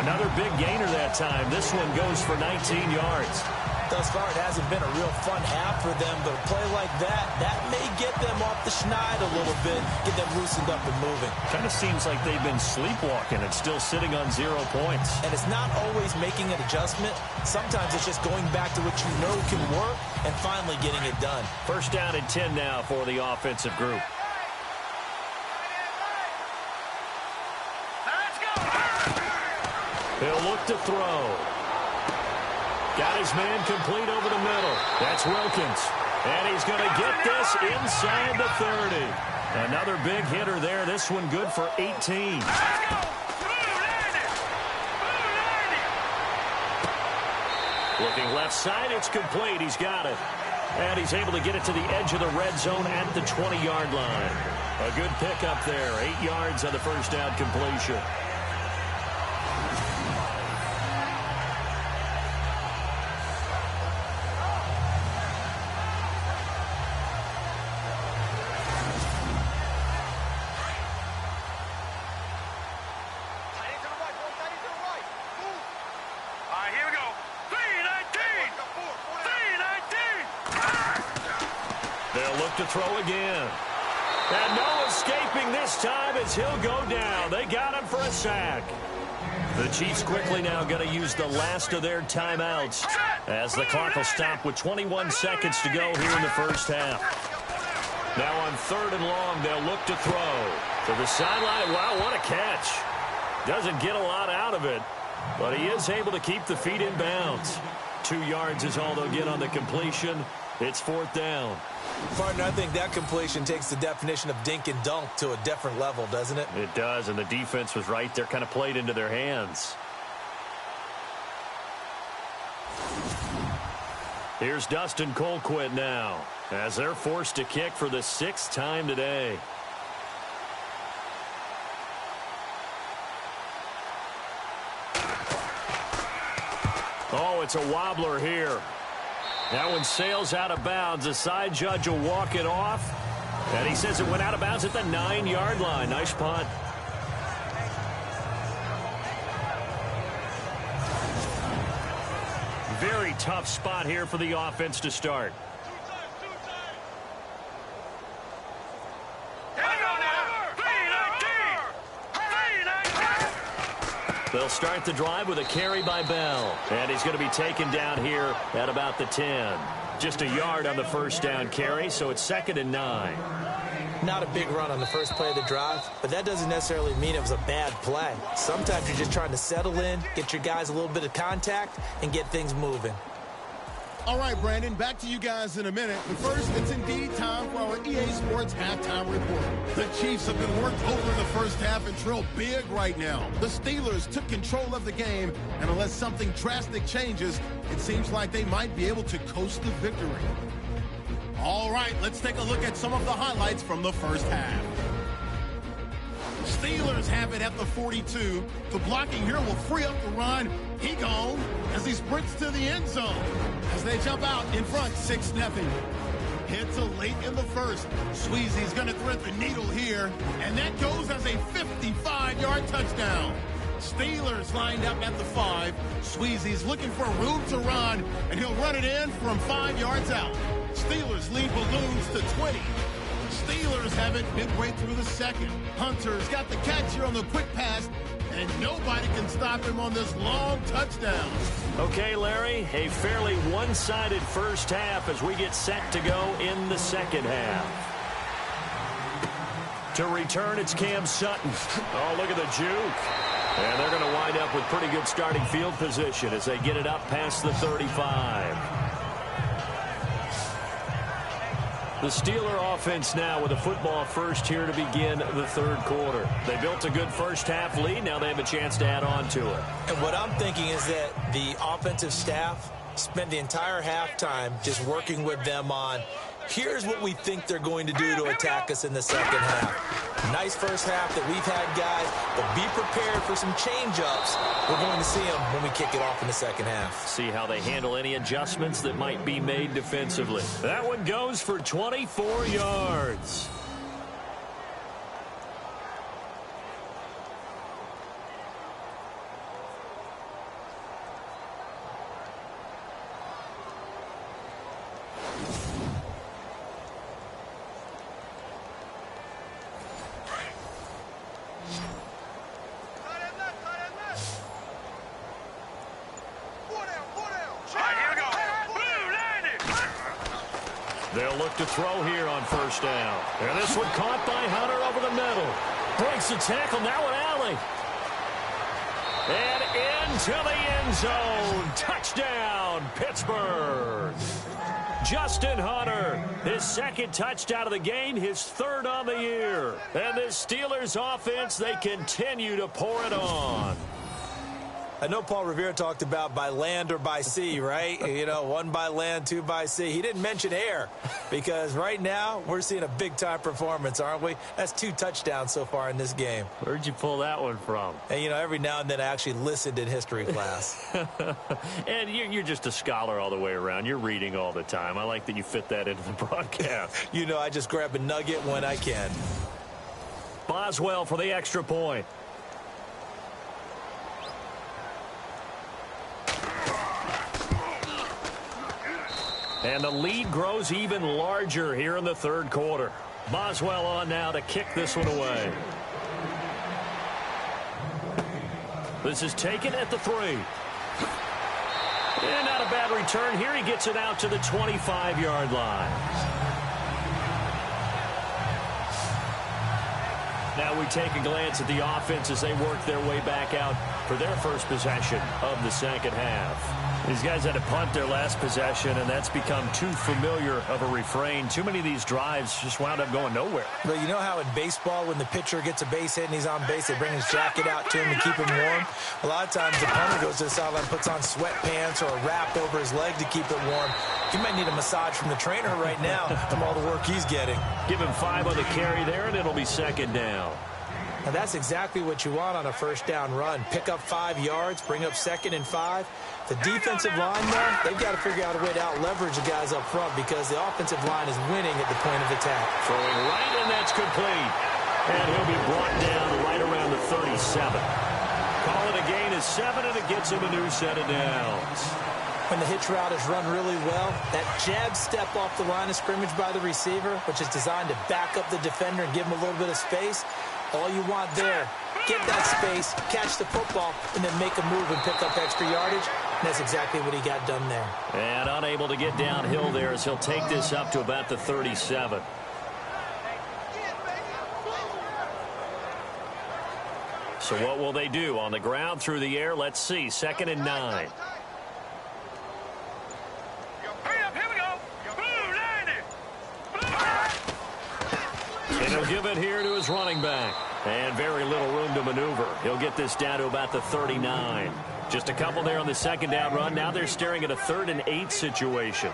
Another big gainer that time. This one goes for 19 yards. Thus far, it hasn't been a real fun half for them, but a play like that may get them off the schneid a little bit, get them loosened up and moving. Kind of seems like they've been sleepwalking and still sitting on 0 points. And it's not always making an adjustment. Sometimes it's just going back to what you know can work and finally getting it done. First down and 10 now for the offensive group. He'll look to throw. Got his man complete over the middle. That's Wilkins. And he's going to get this inside the 30. Another big hitter there. This one good for 18. Looking left side, it's complete. He's got it. And he's able to get it to the edge of the red zone at the 20-yard line. A good pickup there. 8 yards on the first down completion. To throw again. And no escaping this time as he'll go down. They got him for a sack. The Chiefs quickly now going to use the last of their timeouts as the clock will stop with 21 seconds to go here in the first half. Now on 3rd and long, they'll look to throw. To the sideline. Wow, what a catch. Doesn't get a lot out of it, but he is able to keep the feet in bounds. 2 yards is all they'll get on the completion. It's 4th down. Partner, I think that completion takes the definition of dink and dunk to a different level, doesn't it? It does, and the defense was right there, kind of played into their hands. Here's Dustin Colquitt now, as they're forced to kick for the 6th time today. Oh, it's a wobbler here. That one sails out of bounds. The side judge will walk it off. And he says it went out of bounds at the 9-yard line. Nice punt. Very tough spot here for the offense to start. They'll start the drive with a carry by Bell. And he's going to be taken down here at about the 10. Just a yard on the first down carry, so it's 2nd and 9. Not a big run on the first play of the drive, but that doesn't necessarily mean it was a bad play. Sometimes you're just trying to settle in, get your guys a little bit of contact, and get things moving. All right, Brandon, back to you guys in a minute. But first, it's indeed time for our EA Sports Halftime Report. The Chiefs have been worked over in the first half and trail big right now. The Steelers took control of the game, and unless something drastic changes, it seems like they might be able to coast to victory. All right, let's take a look at some of the highlights from the first half. Steelers have it at the 42. The blocking here will free up the run. He gone as he sprints to the end zone. As they jump out in front, 6-0. Hits a late in the first. Sweezy's going to thread the needle here, and that goes as a 55-yard touchdown. Steelers lined up at the 5. Sweezy's looking for room to run, and he'll run it in from 5 yards out. Steelers lead balloons to 20. Steelers have it midway through the second. Hunter's got the catch here on the quick pass, and nobody can stop him on this long touchdown. Okay, Larry, a fairly one-sided first half as we get set to go in the second half. To return, it's Cam Sutton. Oh, look at the juke. And they're going to wind up with pretty good starting field position as they get it up past the 35. The Steeler offense now with a football first here to begin the third quarter. They built a good first half lead. Now they have a chance to add on to it. And what I'm thinking is that the offensive staff spent the entire halftime just working with them on, here's what we think they're going to do to attack us in the second half. Nice first half that we've had, guys, but be prepared for some change-ups. We're going to see them when we kick it off in the second half. See how they handle any adjustments that might be made defensively. That one goes for 24 yards. They'll look to throw here on first down. And this one caught by Hunter over the middle. Breaks the tackle, now an alley. And into the end zone. Touchdown, Pittsburgh. Justin Hunter, his second touchdown of the game, his third on the year. And this Steelers offense, they continue to pour it on. I know Paul Revere talked about by land or by sea, right? You know, 1 by land, 2 by sea. He didn't mention air because right now we're seeing a big-time performance, aren't we? That's 2 touchdowns so far in this game. Where'd you pull that one from? And, you know, every now and then I actually listened in history class. And you're just a scholar all the way around. You're reading all the time. I like that you fit that into the broadcast. You know, I just grab a nugget when I can. Boswell for the extra point. And the lead grows even larger here in the third quarter. Boswell on now to kick this one away. This is taken at the 3. And not a bad return here. He gets it out to the 25-yard line. Now we take a glance at the offense as they work their way back out for their first possession of the second half. These guys had to punt their last possession, and that's become too familiar of a refrain. Too many of these drives just wound up going nowhere. But you know how in baseball, when the pitcher gets a base hit and he's on base, they bring his jacket out to him to keep him warm? A lot of times the punter goes to the sideline, puts on sweatpants or a wrap over his leg to keep it warm. He might need a massage from the trainer right now from all the work he's getting. Give him 5 on the carry there, and it'll be second down. Now that's exactly what you want on a first down run. Pick up 5 yards, bring up 2nd and 5. The defensive line, though, they've got to figure out a way to out-leverage the guys up front because the offensive line is winning at the point of attack. Throwing right, and that's complete. And he'll be brought down right around the 37. Call it a gain of 7, and it gets him a new set of downs. When the hitch route is run really well, that jab step off the line of scrimmage by the receiver, which is designed to back up the defender and give him a little bit of space, all you want there, get that space, catch the football, and then make a move and pick up extra yardage. And that's exactly what he got done there. And unable to get downhill there as he'll take this up to about the 37. So what will they do? On the ground, through the air, let's see. 2nd and 9. And he'll give it here to his running back. And very little room to maneuver. He'll get this down to about the 39. Just a couple there on the second down run. Now they're staring at a 3rd and 8 situation.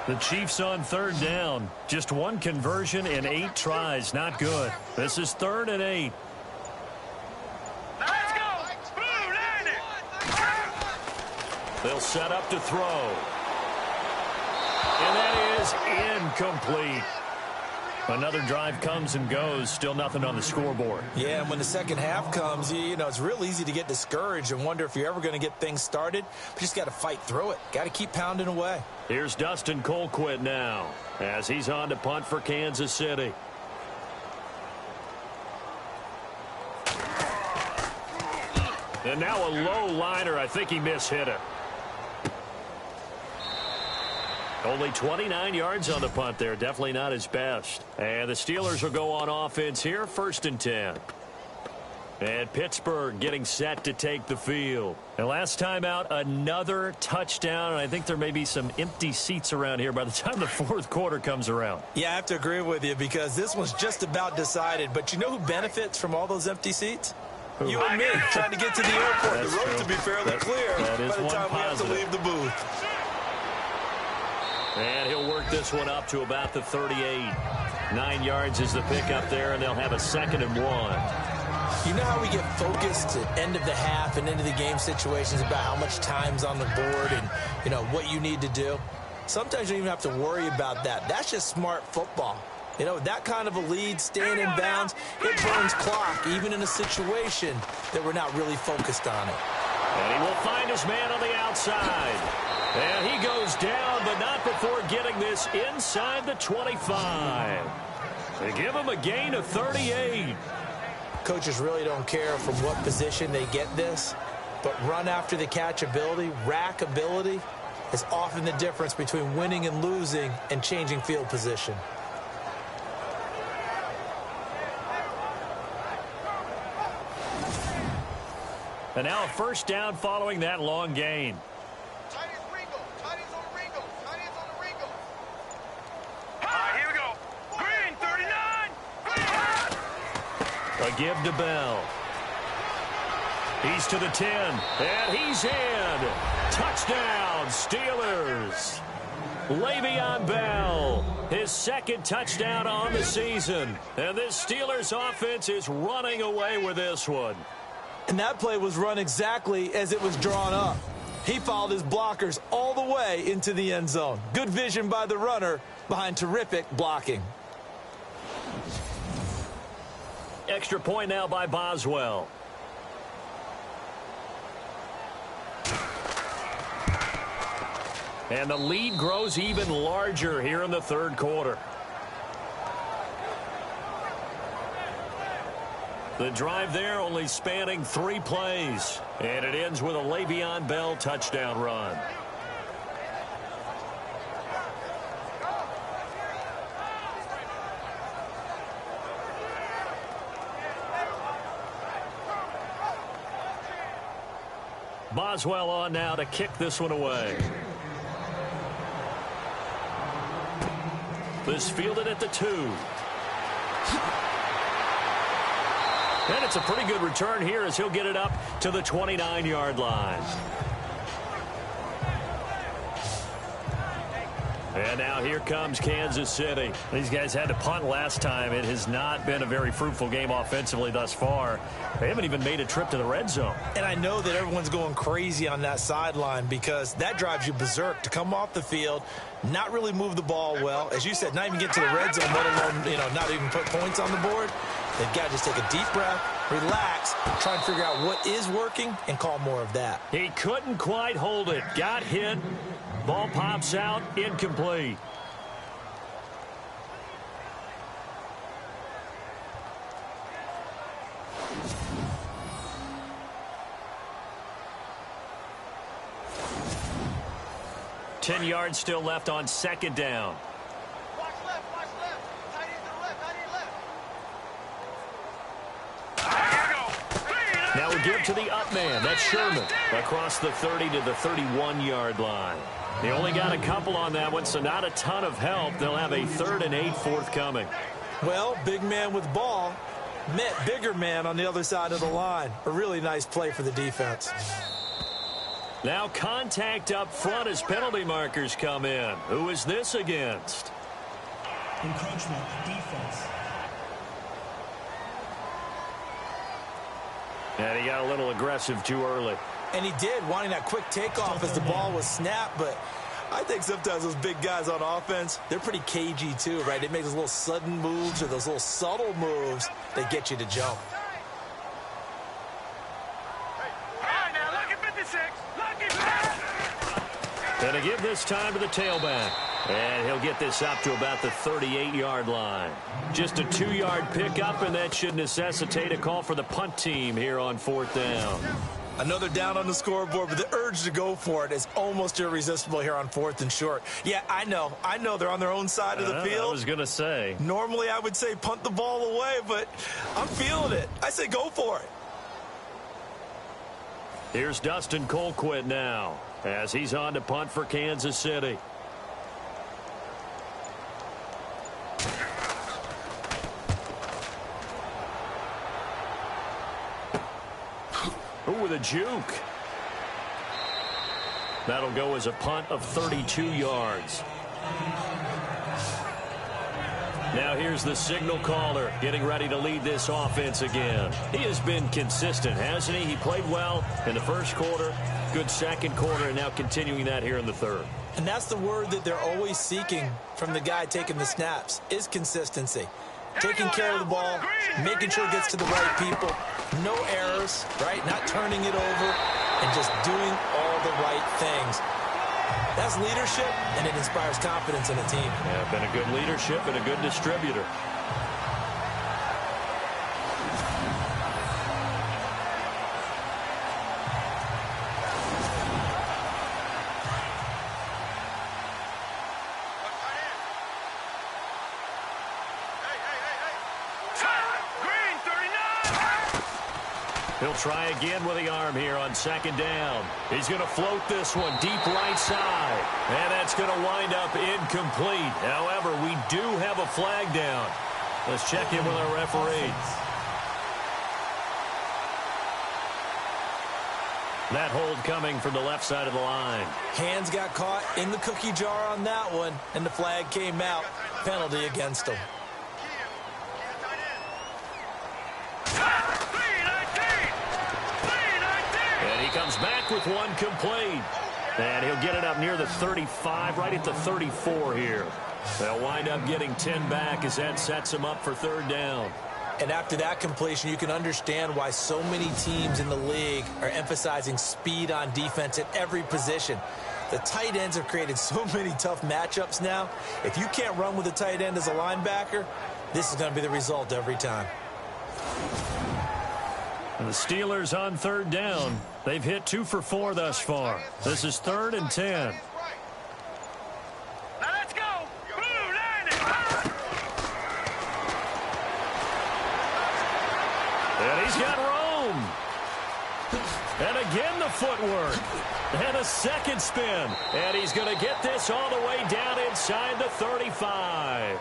The Chiefs on 3rd down. Just 1 conversion in 8 tries. Not good. This is 3rd and 8. Let's go! Blue, land it! They'll set up to throw. And that is incomplete. Another drive comes and goes. Still nothing on the scoreboard. Yeah, and when the second half comes, you know, it's real easy to get discouraged and wonder if you're ever going to get things started. But you just got to fight through it. Got to keep pounding away. Here's Dustin Colquitt now as he's on to punt for Kansas City. And now a low liner. I think he mishit it. Only 29 yards on the punt there. Definitely not his best. And the Steelers will go on offense here. 1st and 10. And Pittsburgh getting set to take the field. And last time out, another touchdown. And I think there may be some empty seats around here by the time the 4th quarter comes around. Yeah, I have to agree with you because this one's just about decided. But you know who benefits from all those empty seats? You and me trying to get to the airport. That's the road true. to be fairly clear that is by the one time we have to positive. leave the booth. And he'll work this one up to about the 38. 9 yards is the pickup there, and they'll have a 2nd and 1. You know how we get focused at end of the half and into the game situations about how much time's on the board and, you know, what you need to do? Sometimes you don't even have to worry about that. That's just smart football. You know, that kind of a lead, staying in bounds, it burns clock, even in a situation that we're not really focused on it. And he will find his man on the outside. And he goes down, but not before getting this inside the 25. They give him a gain of 38. Coaches really don't care from what position they get this, but run after the catch ability, rack ability, is often the difference between winning and losing and changing field position. And now a 1st down following that long gain. Here we go. Green, 39. A give to Bell. He's to the 10, and he's in. Touchdown, Steelers. Le'Veon Bell, his second touchdown on the season. And this Steelers offense is running away with this one. And that play was run exactly as it was drawn up. He followed his blockers all the way into the end zone. Good vision by the runner behind terrific blocking. Extra point now by Boswell. And the lead grows even larger here in the third quarter. The drive there only spanning 3 plays. And it ends with a Le'Veon Bell touchdown run. Boswell on now to kick this one away. This fielded at the 2. And it's a pretty good return here as he'll get it up to the 29-yard line. And now here comes Kansas City. These guys had to punt last time. It has not been a very fruitful game offensively thus far. They haven't even made a trip to the red zone. And I know that everyone's going crazy on that sideline because that drives you berserk to come off the field, not really move the ball well. As you said, not even get to the red zone, let alone, not even put points on the board. They've got to just take a deep breath, relax, try and figure out what is working and call more of that. He couldn't quite hold it. Got hit. Ball pops out, incomplete. Ten yards still left on second down. Watch left. Tight end to the left, Now we give to the up man. That's Sherman. Across the 30 to the 31-yard line. They only got a couple on that one, so not a ton of help. They'll have a 3rd and 8 forthcoming. Well, big man with ball met bigger man on the other side of the line. A really nice play for the defense. Now contact up front as penalty markers come in. Who is this against? Encroachment defense. And he got a little aggressive too early. And he did, wanting that quick takeoff as the ball was snapped. But I think sometimes those big guys on offense, they're pretty cagey too, right? They make those little sudden moves or those little subtle moves that get you to jump. And to give this time to the tailback. And he'll get this up to about the 38-yard line. Just a 2-yard pickup, and that should necessitate a call for the punt team here on 4th down. Another down on the scoreboard, but the urge to go for it is almost irresistible here on 4th and short. Yeah, I know they're on their own side of the field. I was going to say. Normally I would say punt the ball away, but I'm feeling it. I say go for it. Here's Dustin Colquitt now as he's on to punt for Kansas City. Ooh, with a juke. That'll go as a punt of 32 yards. Now here's the signal caller getting ready to lead this offense again. He has been consistent, hasn't he? He played well in the first quarter, good second quarter, and now continuing that here in the third. And that's the word that they're always seeking from the guy taking the snaps, is consistency. Taking care of the ball, making sure it gets to the right people, no errors, right? Not turning it over, and just doing all the right things. That's leadership, and it inspires confidence in a team. Yeah, been a good leadership and a good distributor. He'll try again with the arm here on second down. He's going to float this one deep right side. And that's going to wind up incomplete. However, we do have a flag down. Let's check in with our referee. That hold coming from the left side of the line. Hands got caught in the cookie jar on that one, and the flag came out. Penalty against him. And he comes back with one complete. And he'll get it up near the 35, right at the 34 here. They'll wind up getting 10 back as that sets him up for third down. And after that completion, you can understand why so many teams in the league are emphasizing speed on defense at every position. The tight ends have created so many tough matchups now. If you can't run with a tight end as a linebacker, this is going to be the result every time. And the Steelers on third down. They've hit 2 for 4 thus far. This is 3rd and 10. And he's got Rome. And again the footwork. And a second spin. And he's going to get this all the way down inside the 35.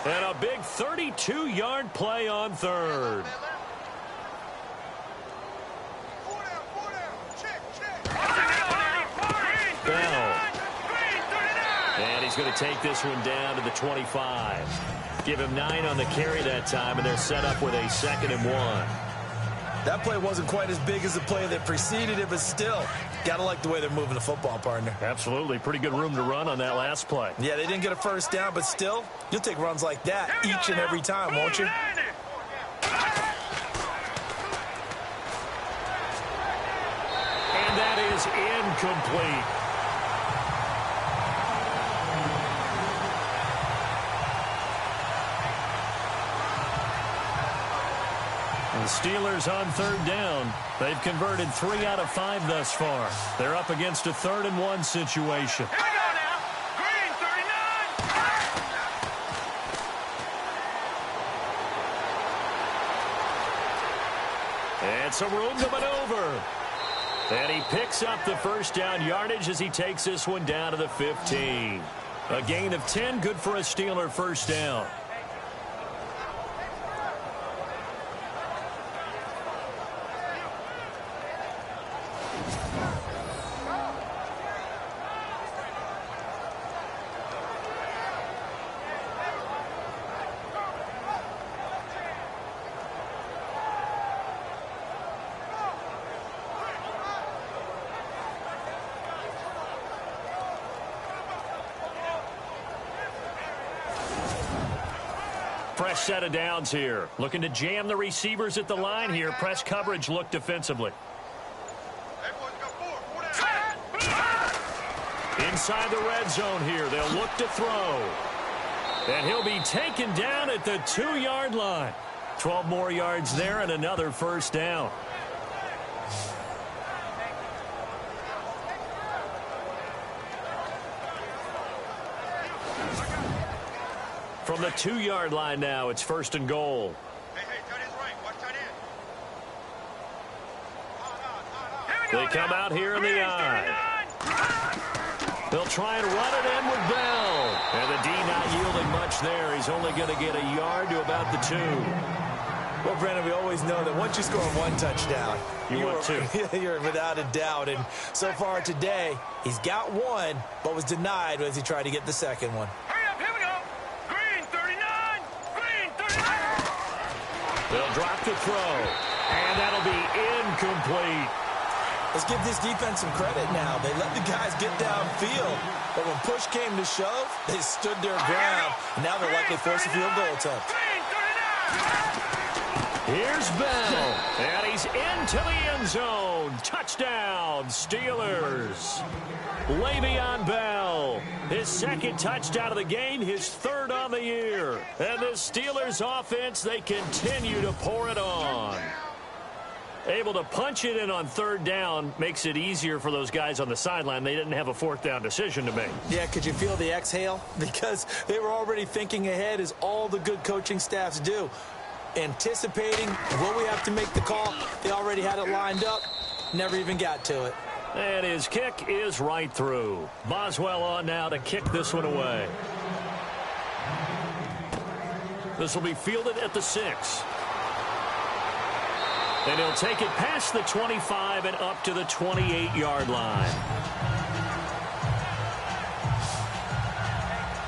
And a big 32-yard play on third. Bell. And he's going to take this one down to the 25. Give him 9 on the carry that time, and they're set up with a 2nd and 1. That play wasn't quite as big as the play that preceded it, but still, got to like the way they're moving the football, partner. Absolutely. Pretty good room to run on that last play. Yeah, they didn't get a first down, but still, you'll take runs like that each and every time, won't you? And that is incomplete. The Steelers on third down. They've converted 3 out of 5 thus far. They're up against a 3rd and 1 situation. Here we go now. Green 39. And some room to maneuver. And he picks up the first down yardage as he takes this one down to the 15. A gain of 10, good for a Steeler first down. Fresh set of downs here. Looking to jam the receivers at the line here. Press coverage look defensively. Inside the red zone here. They'll look to throw. And he'll be taken down at the 2-yard line. 12 more yards there and another first down. From the 2-yard line now, it's 1st and goal. They come out here in the eye. They'll try and run it in with Bell. And the D not yielding much there. He's only going to get a yard to about the 2. Well, Brandon, we always know that once you score 1 touchdown, want 2. You're without a doubt. And so far today, he's got 1, but was denied as he tried to get the second one. They'll drop the throw, and that'll be incomplete. Let's give this defense some credit now. They let the guys get downfield, but when push came to shove, they stood their ground. Now they're likely forced a field goal attempt. Here's Bell, and he's into the end zone. Touchdown, Steelers. Le'Veon Bell, his 2nd touchdown of the game, his 3rd on the year. And the Steelers offense, they continue to pour it on. Able to punch it in on 3rd down makes it easier for those guys on the sideline. They didn't have a 4th down decision to make. Yeah, could you feel the exhale? Because they were already thinking ahead, as all the good coaching staffs do. Anticipating, will we have to make the call? They already had it lined up, never even got to it. And his kick is right through. Boswell on now to kick this one away. This will be fielded at the 6. And he'll take it past the 25 and up to the 28-yard line.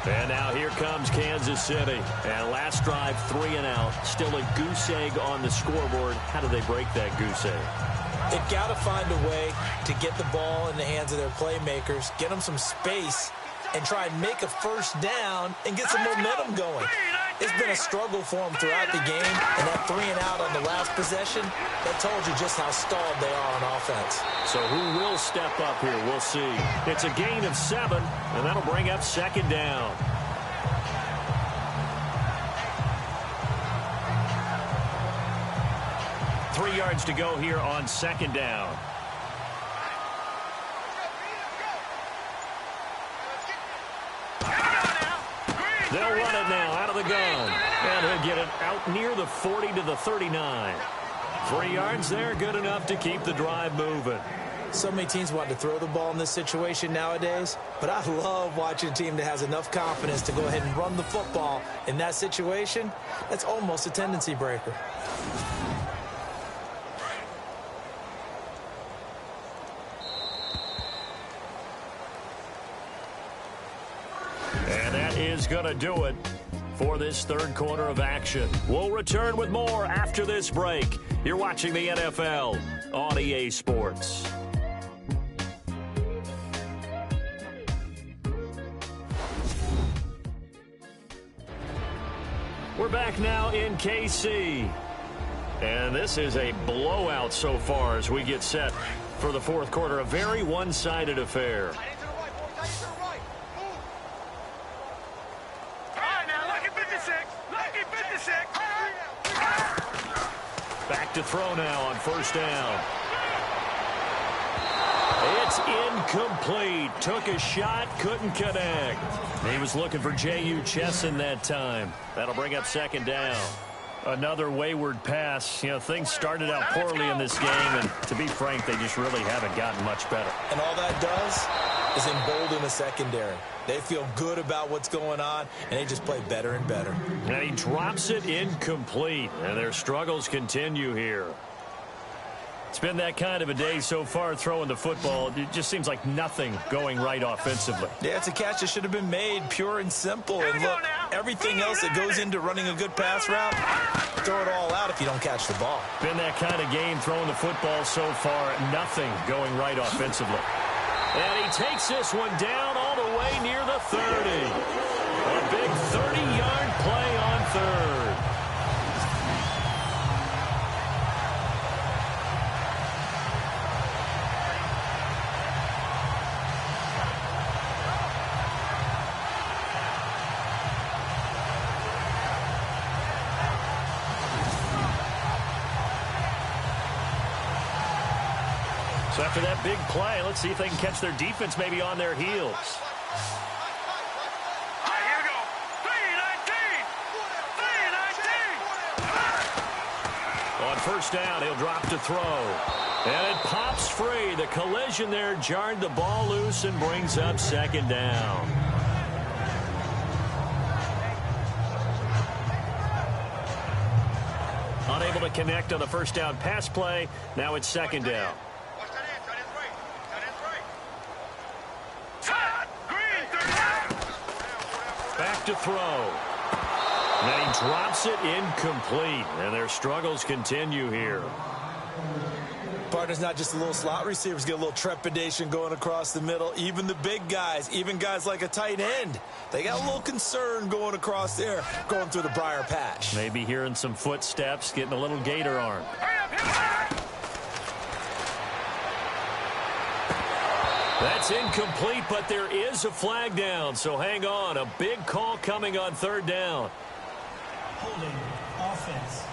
And now here comes Kansas City. And last drive, 3 and out. Still a goose egg on the scoreboard. How do they break that goose egg? They've got to find a way to get the ball in the hands of their playmakers, get them some space, and try and make a first down and get some momentum going. It's been a struggle for them throughout the game, and that 3 and out on the last possession, that told you just how stalled they are on offense. So who will step up here? We'll see. It's a gain of 7, and that'll bring up second down. Three yards to go here on second down. They'll run it now out of the gun. And he'll get it out near the 40 to the 39. 3 yards there, good enough to keep the drive moving. So many teams want to throw the ball in this situation nowadays, but I love watching a team that has enough confidence to go ahead and run the football in that situation. That's almost a tendency breaker. And that is going to do it for this third quarter of action. We'll return with more after this break. You're watching the NFL on EA Sports. We're back now in KC. And this is a blowout so far as we get set for the fourth quarter. A very one-sided affair. Back to throw now on first down. It's incomplete. Took a shot, couldn't connect. He was looking for J.U. Chesson that time. That'll bring up second down. Another wayward pass. You know, things started out poorly in this game, and to be frank, they just really haven't gotten much better. And all that does is embolden the secondary. They feel good about what's going on, and they just play better and better. And he drops it incomplete, and their struggles continue here. It's been that kind of a day so far throwing the football. It just seems like nothing going right offensively. Yeah, it's a catch that should have been made, pure and simple. And look, everything else that goes into running a good pass route, throw it all out if you don't catch the ball. Been that kind of game throwing the football so far, nothing going right offensively. And he takes this one down all the way near the 30. A big 30-yard play on third. So after that big play, let's see if they can catch their defense maybe on their heels. All right, here we go. 3-19. On first down, he'll drop to throw. And it pops free. The collision there jarred the ball loose and brings up second down. Unable to connect on the first down pass play. Now it's second down. Back to throw. And then he drops it incomplete. And their struggles continue here. Partner's not just a little slot receivers get a little trepidation going across the middle. Even the big guys, even guys like a tight end, they got a little concern going across there, going through the briar patch. Maybe hearing some footsteps, getting a little gator arm. That's incomplete, but there is a flag down, so hang on. A big call coming on third down. Holding offense.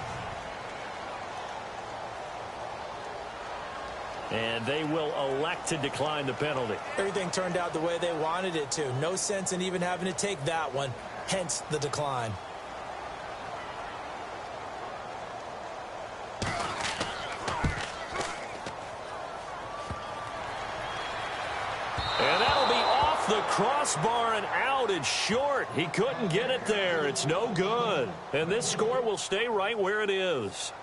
And they will elect to decline the penalty. Everything turned out the way they wanted it to. No sense in even having to take that one, hence the decline. And that'll be off the crossbar and out. It's short. He couldn't get it there. It's no good. And this score will stay right where it is.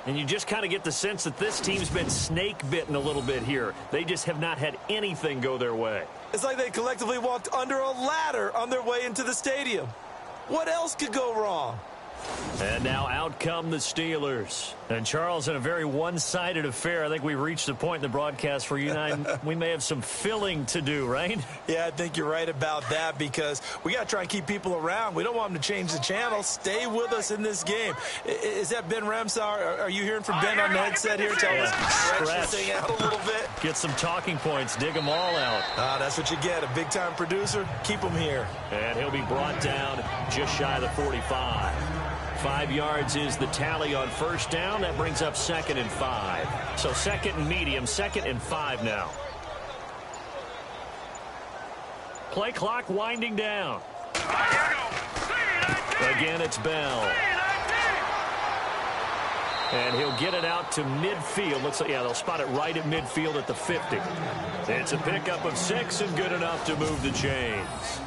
And you just kind of get the sense that this team's been snake-bitten a little bit here. They just have not had anything go their way. It's like they collectively walked under a ladder on their way into the stadium. What else could go wrong? And now out come the Steelers. And, Charles, in a very one-sided affair, I think we've reached the point in the broadcast where you and I, we may have some filling to do, right? Yeah, I think you're right about that because we got to try and keep people around. We don't want them to change the channel. Stay with us in this game. Is that Ben Ramsauer? Are you hearing from Ben on the headset here? Tell us to stretch this thing out a little bit. Get some talking points. Dig them all out. That's what you get. A big-time producer. Keep them here. And he'll be brought down just shy of the 45. 5 yards is the tally on first down. That brings up 2nd and 5. So 2nd and medium, 2nd and 5 now. Play clock winding down. Again, it's Bell. And he'll get it out to midfield. Looks like, yeah, they'll spot it right at midfield at the 50. It's a pickup of 6 and good enough to move the chains.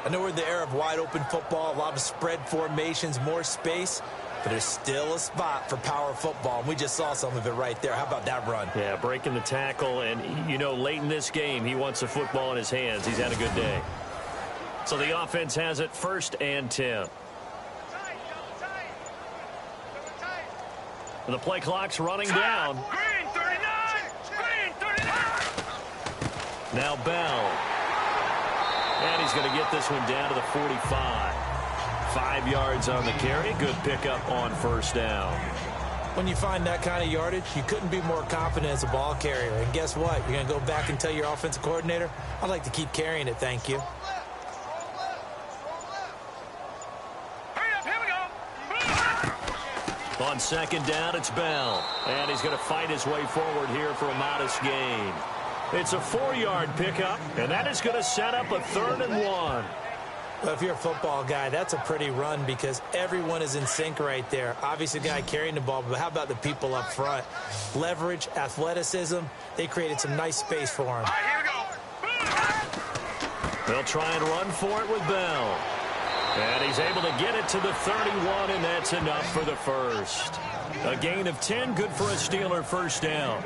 I know we're in the era of wide-open football, a lot of spread formations, more space, but there's still a spot for power football, and we just saw some of it right there. How about that run? Yeah, breaking the tackle, and, you know, late in this game, he wants the football in his hands. He's had a good day. So the offense has it 1st and 10. The play clock's running down. Green 39! Green 39! Now Bell. And he's going to get this one down to the 45. 5 yards on the carry. Good pickup on first down. When you find that kind of yardage, you couldn't be more confident as a ball carrier. And guess what? You're going to go back and tell your offensive coordinator, I'd like to keep carrying it, thank you. Hurry up, here we go! On 2nd down, it's Bell. And he's going to fight his way forward here for a modest gain. It's a 4-yard pickup, and that is going to set up a 3rd and 1. Well, if you're a football guy, that's a pretty run because everyone is in sync right there. Obviously, the guy carrying the ball, but how about the people up front? Leverage, athleticism, they created some nice space for him. All right, here we go! They'll try and run for it with Bell. And he's able to get it to the 31, and that's enough for the first. A gain of 10, good for a Steeler first down.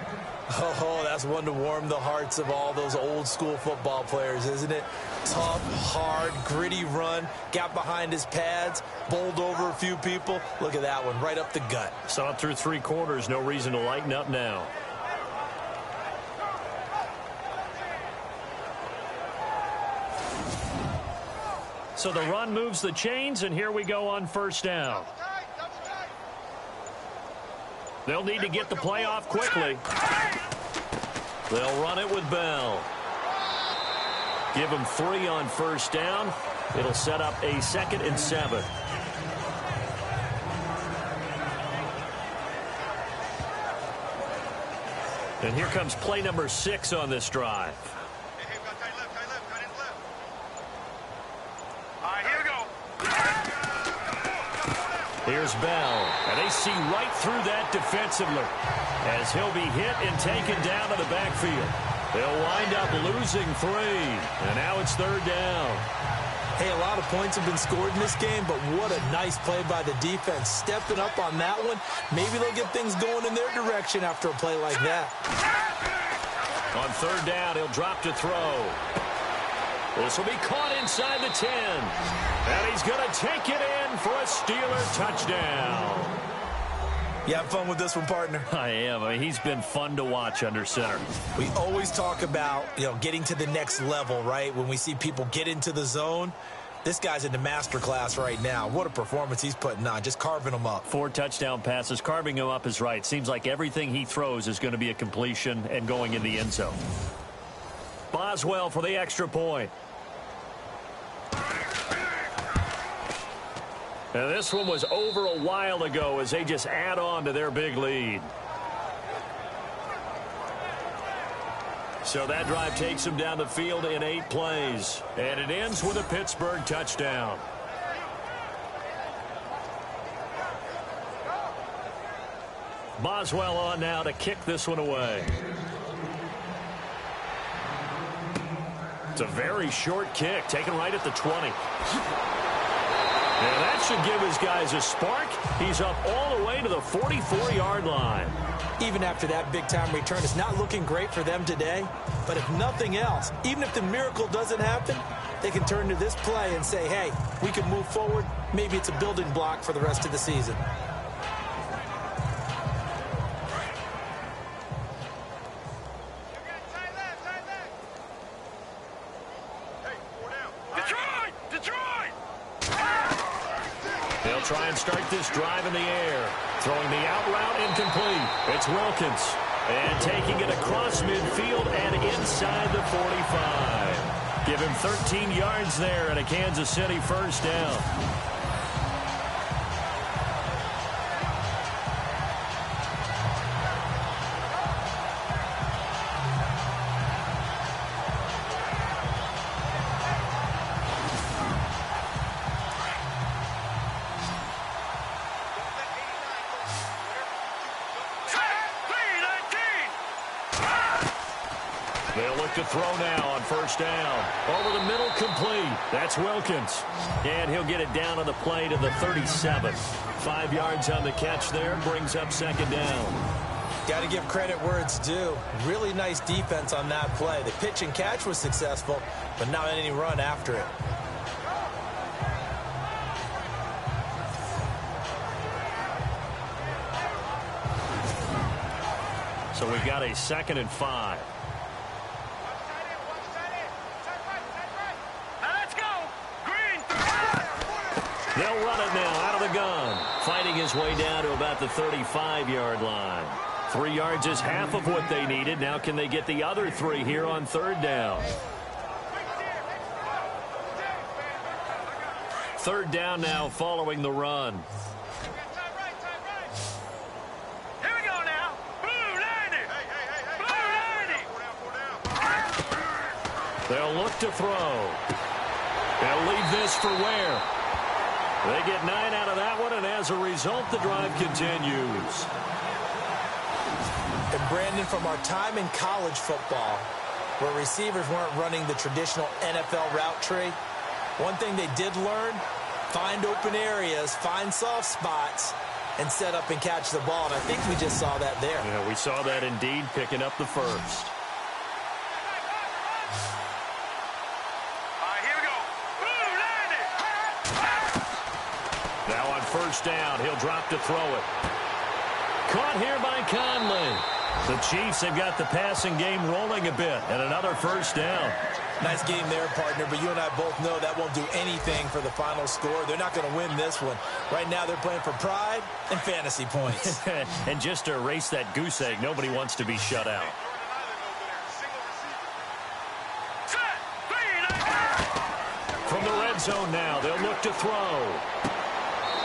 Oh, that's one to warm the hearts of all those old-school football players, isn't it? Tough, hard, gritty run, got behind his pads, bowled over a few people. Look at that one, right up the gut. Saw it through 3 quarters, no reason to lighten up now. So the run moves the chains, and here we go on first down. They'll need to get the play off quickly. They'll run it with Bell. Give him 3 on first down. It'll set up a 2nd and 7. And here comes play number 6 on this drive. Here's Bell, and they see right through that defensively as he'll be hit and taken down to the backfield. They'll wind up losing 3, and now it's 3rd down. Hey, a lot of points have been scored in this game, but what a nice play by the defense. Stepping up on that one, maybe they'll get things going in their direction after a play like that. On 3rd down, he'll drop to throw. This will be caught inside the 10. And he's going to take it in for a Steeler touchdown. You have fun with this one, partner? I am. I mean, he's been fun to watch under center. We always talk about, getting to the next level, right? When we see people get into the zone, this guy's in the master class right now. What a performance he's putting on, just carving them up. 4 touchdown passes. Carving him up is right. Seems like everything he throws is going to be a completion and going in the end zone. Boswell for the extra point. And this one was over a while ago as they just add on to their big lead. So that drive takes them down the field in 8 plays. And it ends with a Pittsburgh touchdown. Boswell on now to kick this one away. It's a very short kick, taken right at the 20. And that should give his guys a spark. He's up all the way to the 44-yard line. Even after that big-time return, it's not looking great for them today. But if nothing else, even if the miracle doesn't happen, they can turn to this play and say, hey, we can move forward. Maybe it's a building block for the rest of the season. They'll try and start this drive in the air. Throwing the out route incomplete. It's Wilkins. And taking it across midfield and inside the 45. Give him 13 yards there and a Kansas City first down. They'll look to throw now on first down. Over the middle, complete. That's Wilkins. And he'll get it down on the play to the 37. 5 yards on the catch there. Brings up second down. Got to give credit where it's due. Really nice defense on that play. The pitch and catch was successful, but not any run after it. So we've got a 2nd and 5. They'll run it now out of the gun. Fighting his way down to about the 35-yard line. 3 yards is half of what they needed. Now can they get the other 3 here on third down? Third down now following the run. Here we go now. Blue 90. Blue 90. They'll look to throw. They'll leave this for Ware. They get 9 out of that one, and as a result, the drive continues. And Brandon, from our time in college football, where receivers weren't running the traditional NFL route tree, one thing they did learn, find open areas, find soft spots, and set up and catch the ball. And I think we just saw that there. Yeah, we saw that indeed, picking up the first. First down, he'll drop to throw it. Caught here by Conley. The Chiefs have got the passing game rolling a bit, and another first down. Nice game there, partner, but you and I both know that won't do anything for the final score. They're not going to win this one. Right now, they're playing for pride and fantasy points. And just to erase that goose egg, nobody wants to be shut out. From the red zone now, they'll look to throw.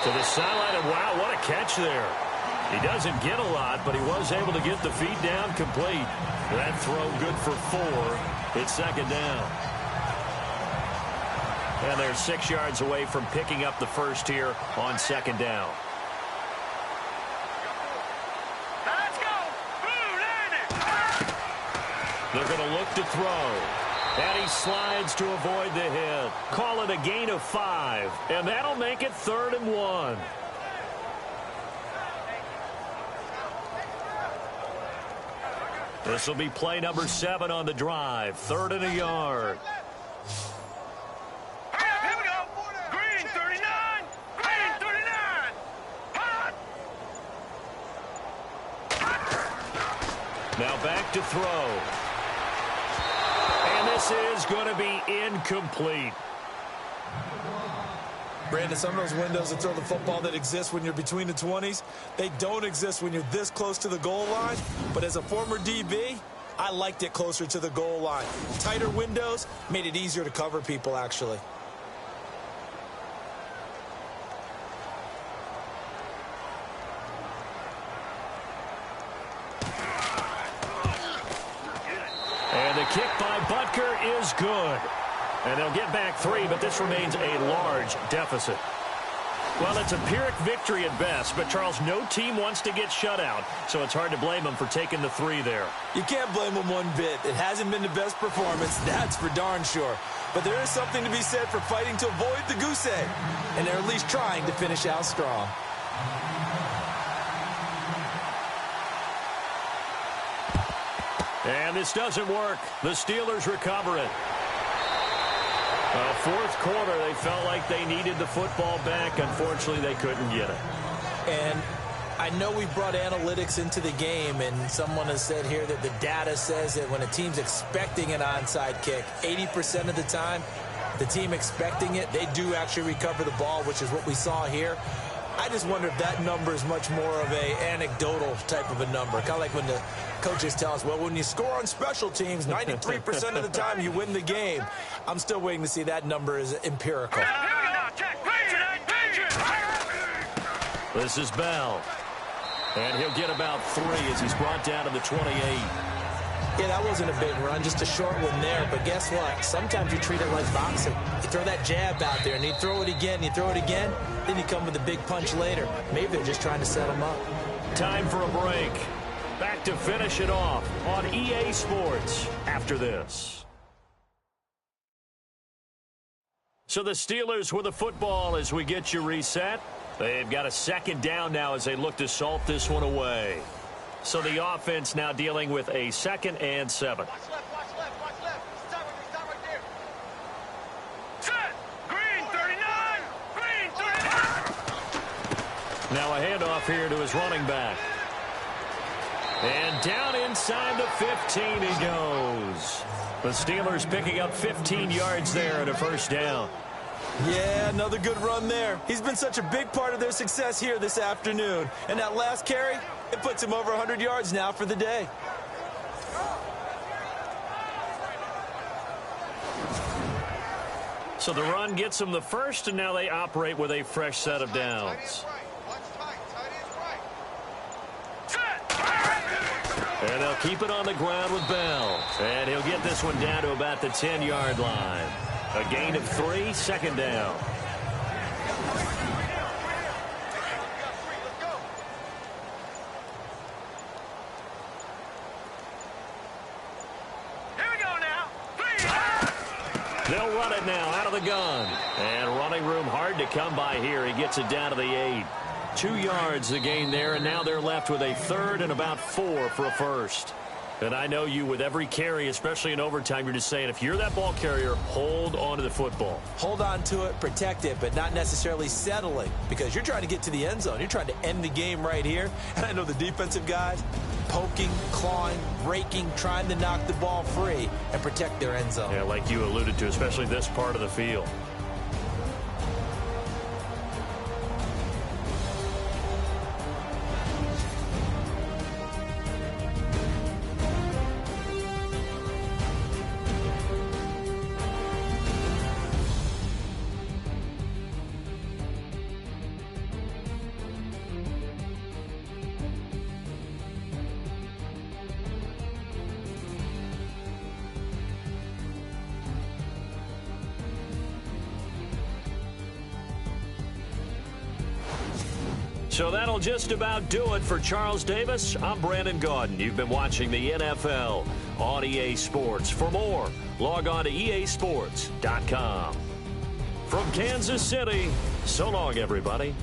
To the sideline, and wow, what a catch there. He doesn't get a lot, but he was able to get the feet down complete. That throw good for 4. It's second down. And they're 6 yards away from picking up the first here on second down. Let's go. Blue 90. They're going to look to throw. And he slides to avoid the hit. Call it a gain of 5. And that'll make it 3rd and 1. This will be play number 7 on the drive. 3rd and a yard. Here we go. Green 39. Green 39. Hot. Now back to throw. And this is going to be incomplete. Brandon, some of those windows to throw the football that exist when you're between the 20s, they don't exist when you're this close to the goal line. But as a former DB, I liked it closer to the goal line. Tighter windows made it easier to cover people, actually. And the kick by Butker is good. And they'll get back 3, but this remains a large deficit. Well, it's a Pyrrhic victory at best, but, Charles, no team wants to get shut out, so it's hard to blame them for taking the 3 there. You can't blame them one bit. It hasn't been the best performance, that's for darn sure. But there is something to be said for fighting to avoid the goose egg, and they're at least trying to finish out strong. And this doesn't work. The Steelers recover it. Fourth quarter, they felt like they needed the football back. Unfortunately, they couldn't get it. And I know we brought analytics into the game, and someone has said here that the data says that when a team's expecting an onside kick, 80% of the time, the team expecting it, they do actually recover the ball, which is what we saw here. I just wonder if that number is much more of a anecdotal type of a number. Kind of like when the coaches tell us, well, when you score on special teams, 93% of the time you win the game. I'm still waiting to see that number is empirical. This is Bell. And he'll get about 3 as he's brought down to the 28. Yeah, that wasn't a big run, just a short one there. But guess what? Sometimes you treat it like boxing. You throw that jab out there, and you throw it again, you throw it again, then you come with a big punch later. Maybe they're just trying to set them up. Time for a break. Back to finish it off on EA Sports after this. So the Steelers with the football as we get you reset. They've got a second down now as they look to salt this one away. So the offense now dealing with a 2nd and 7. Watch left. Stop right there. Set. Green 39. Green 39. Now a handoff here to his running back. And down inside the 15 he goes. The Steelers picking up 15 yards there and a first down. Yeah, another good run there. He's been such a big part of their success here this afternoon. And that last carry, it puts him over 100 yards now for the day. So the run gets them the first, and now they operate with a fresh set of downs. And they'll keep it on the ground with Bell. And he'll get this one down to about the 10-yard line. A gain of 3, second down. Here we go now. They'll run it now out of the gun. And running room hard to come by here. He gets it down to the 8. 2 yards the gain there, and now they're left with a 3rd and about 4 for a first. And I know you, with every carry, especially in overtime, you're just saying, if you're that ball carrier, hold on to the football. Hold on to it, protect it, but not necessarily settling, because you're trying to get to the end zone. You're trying to end the game right here. And I know the defensive guys poking, clawing, raking, trying to knock the ball free and protect their end zone. Yeah, like you alluded to, especially this part of the field. So that'll just about do it for Charles Davis. I'm Brandon Gaudin. You've been watching the NFL on EA Sports. For more, log on to easports.com. From Kansas City, so long, everybody.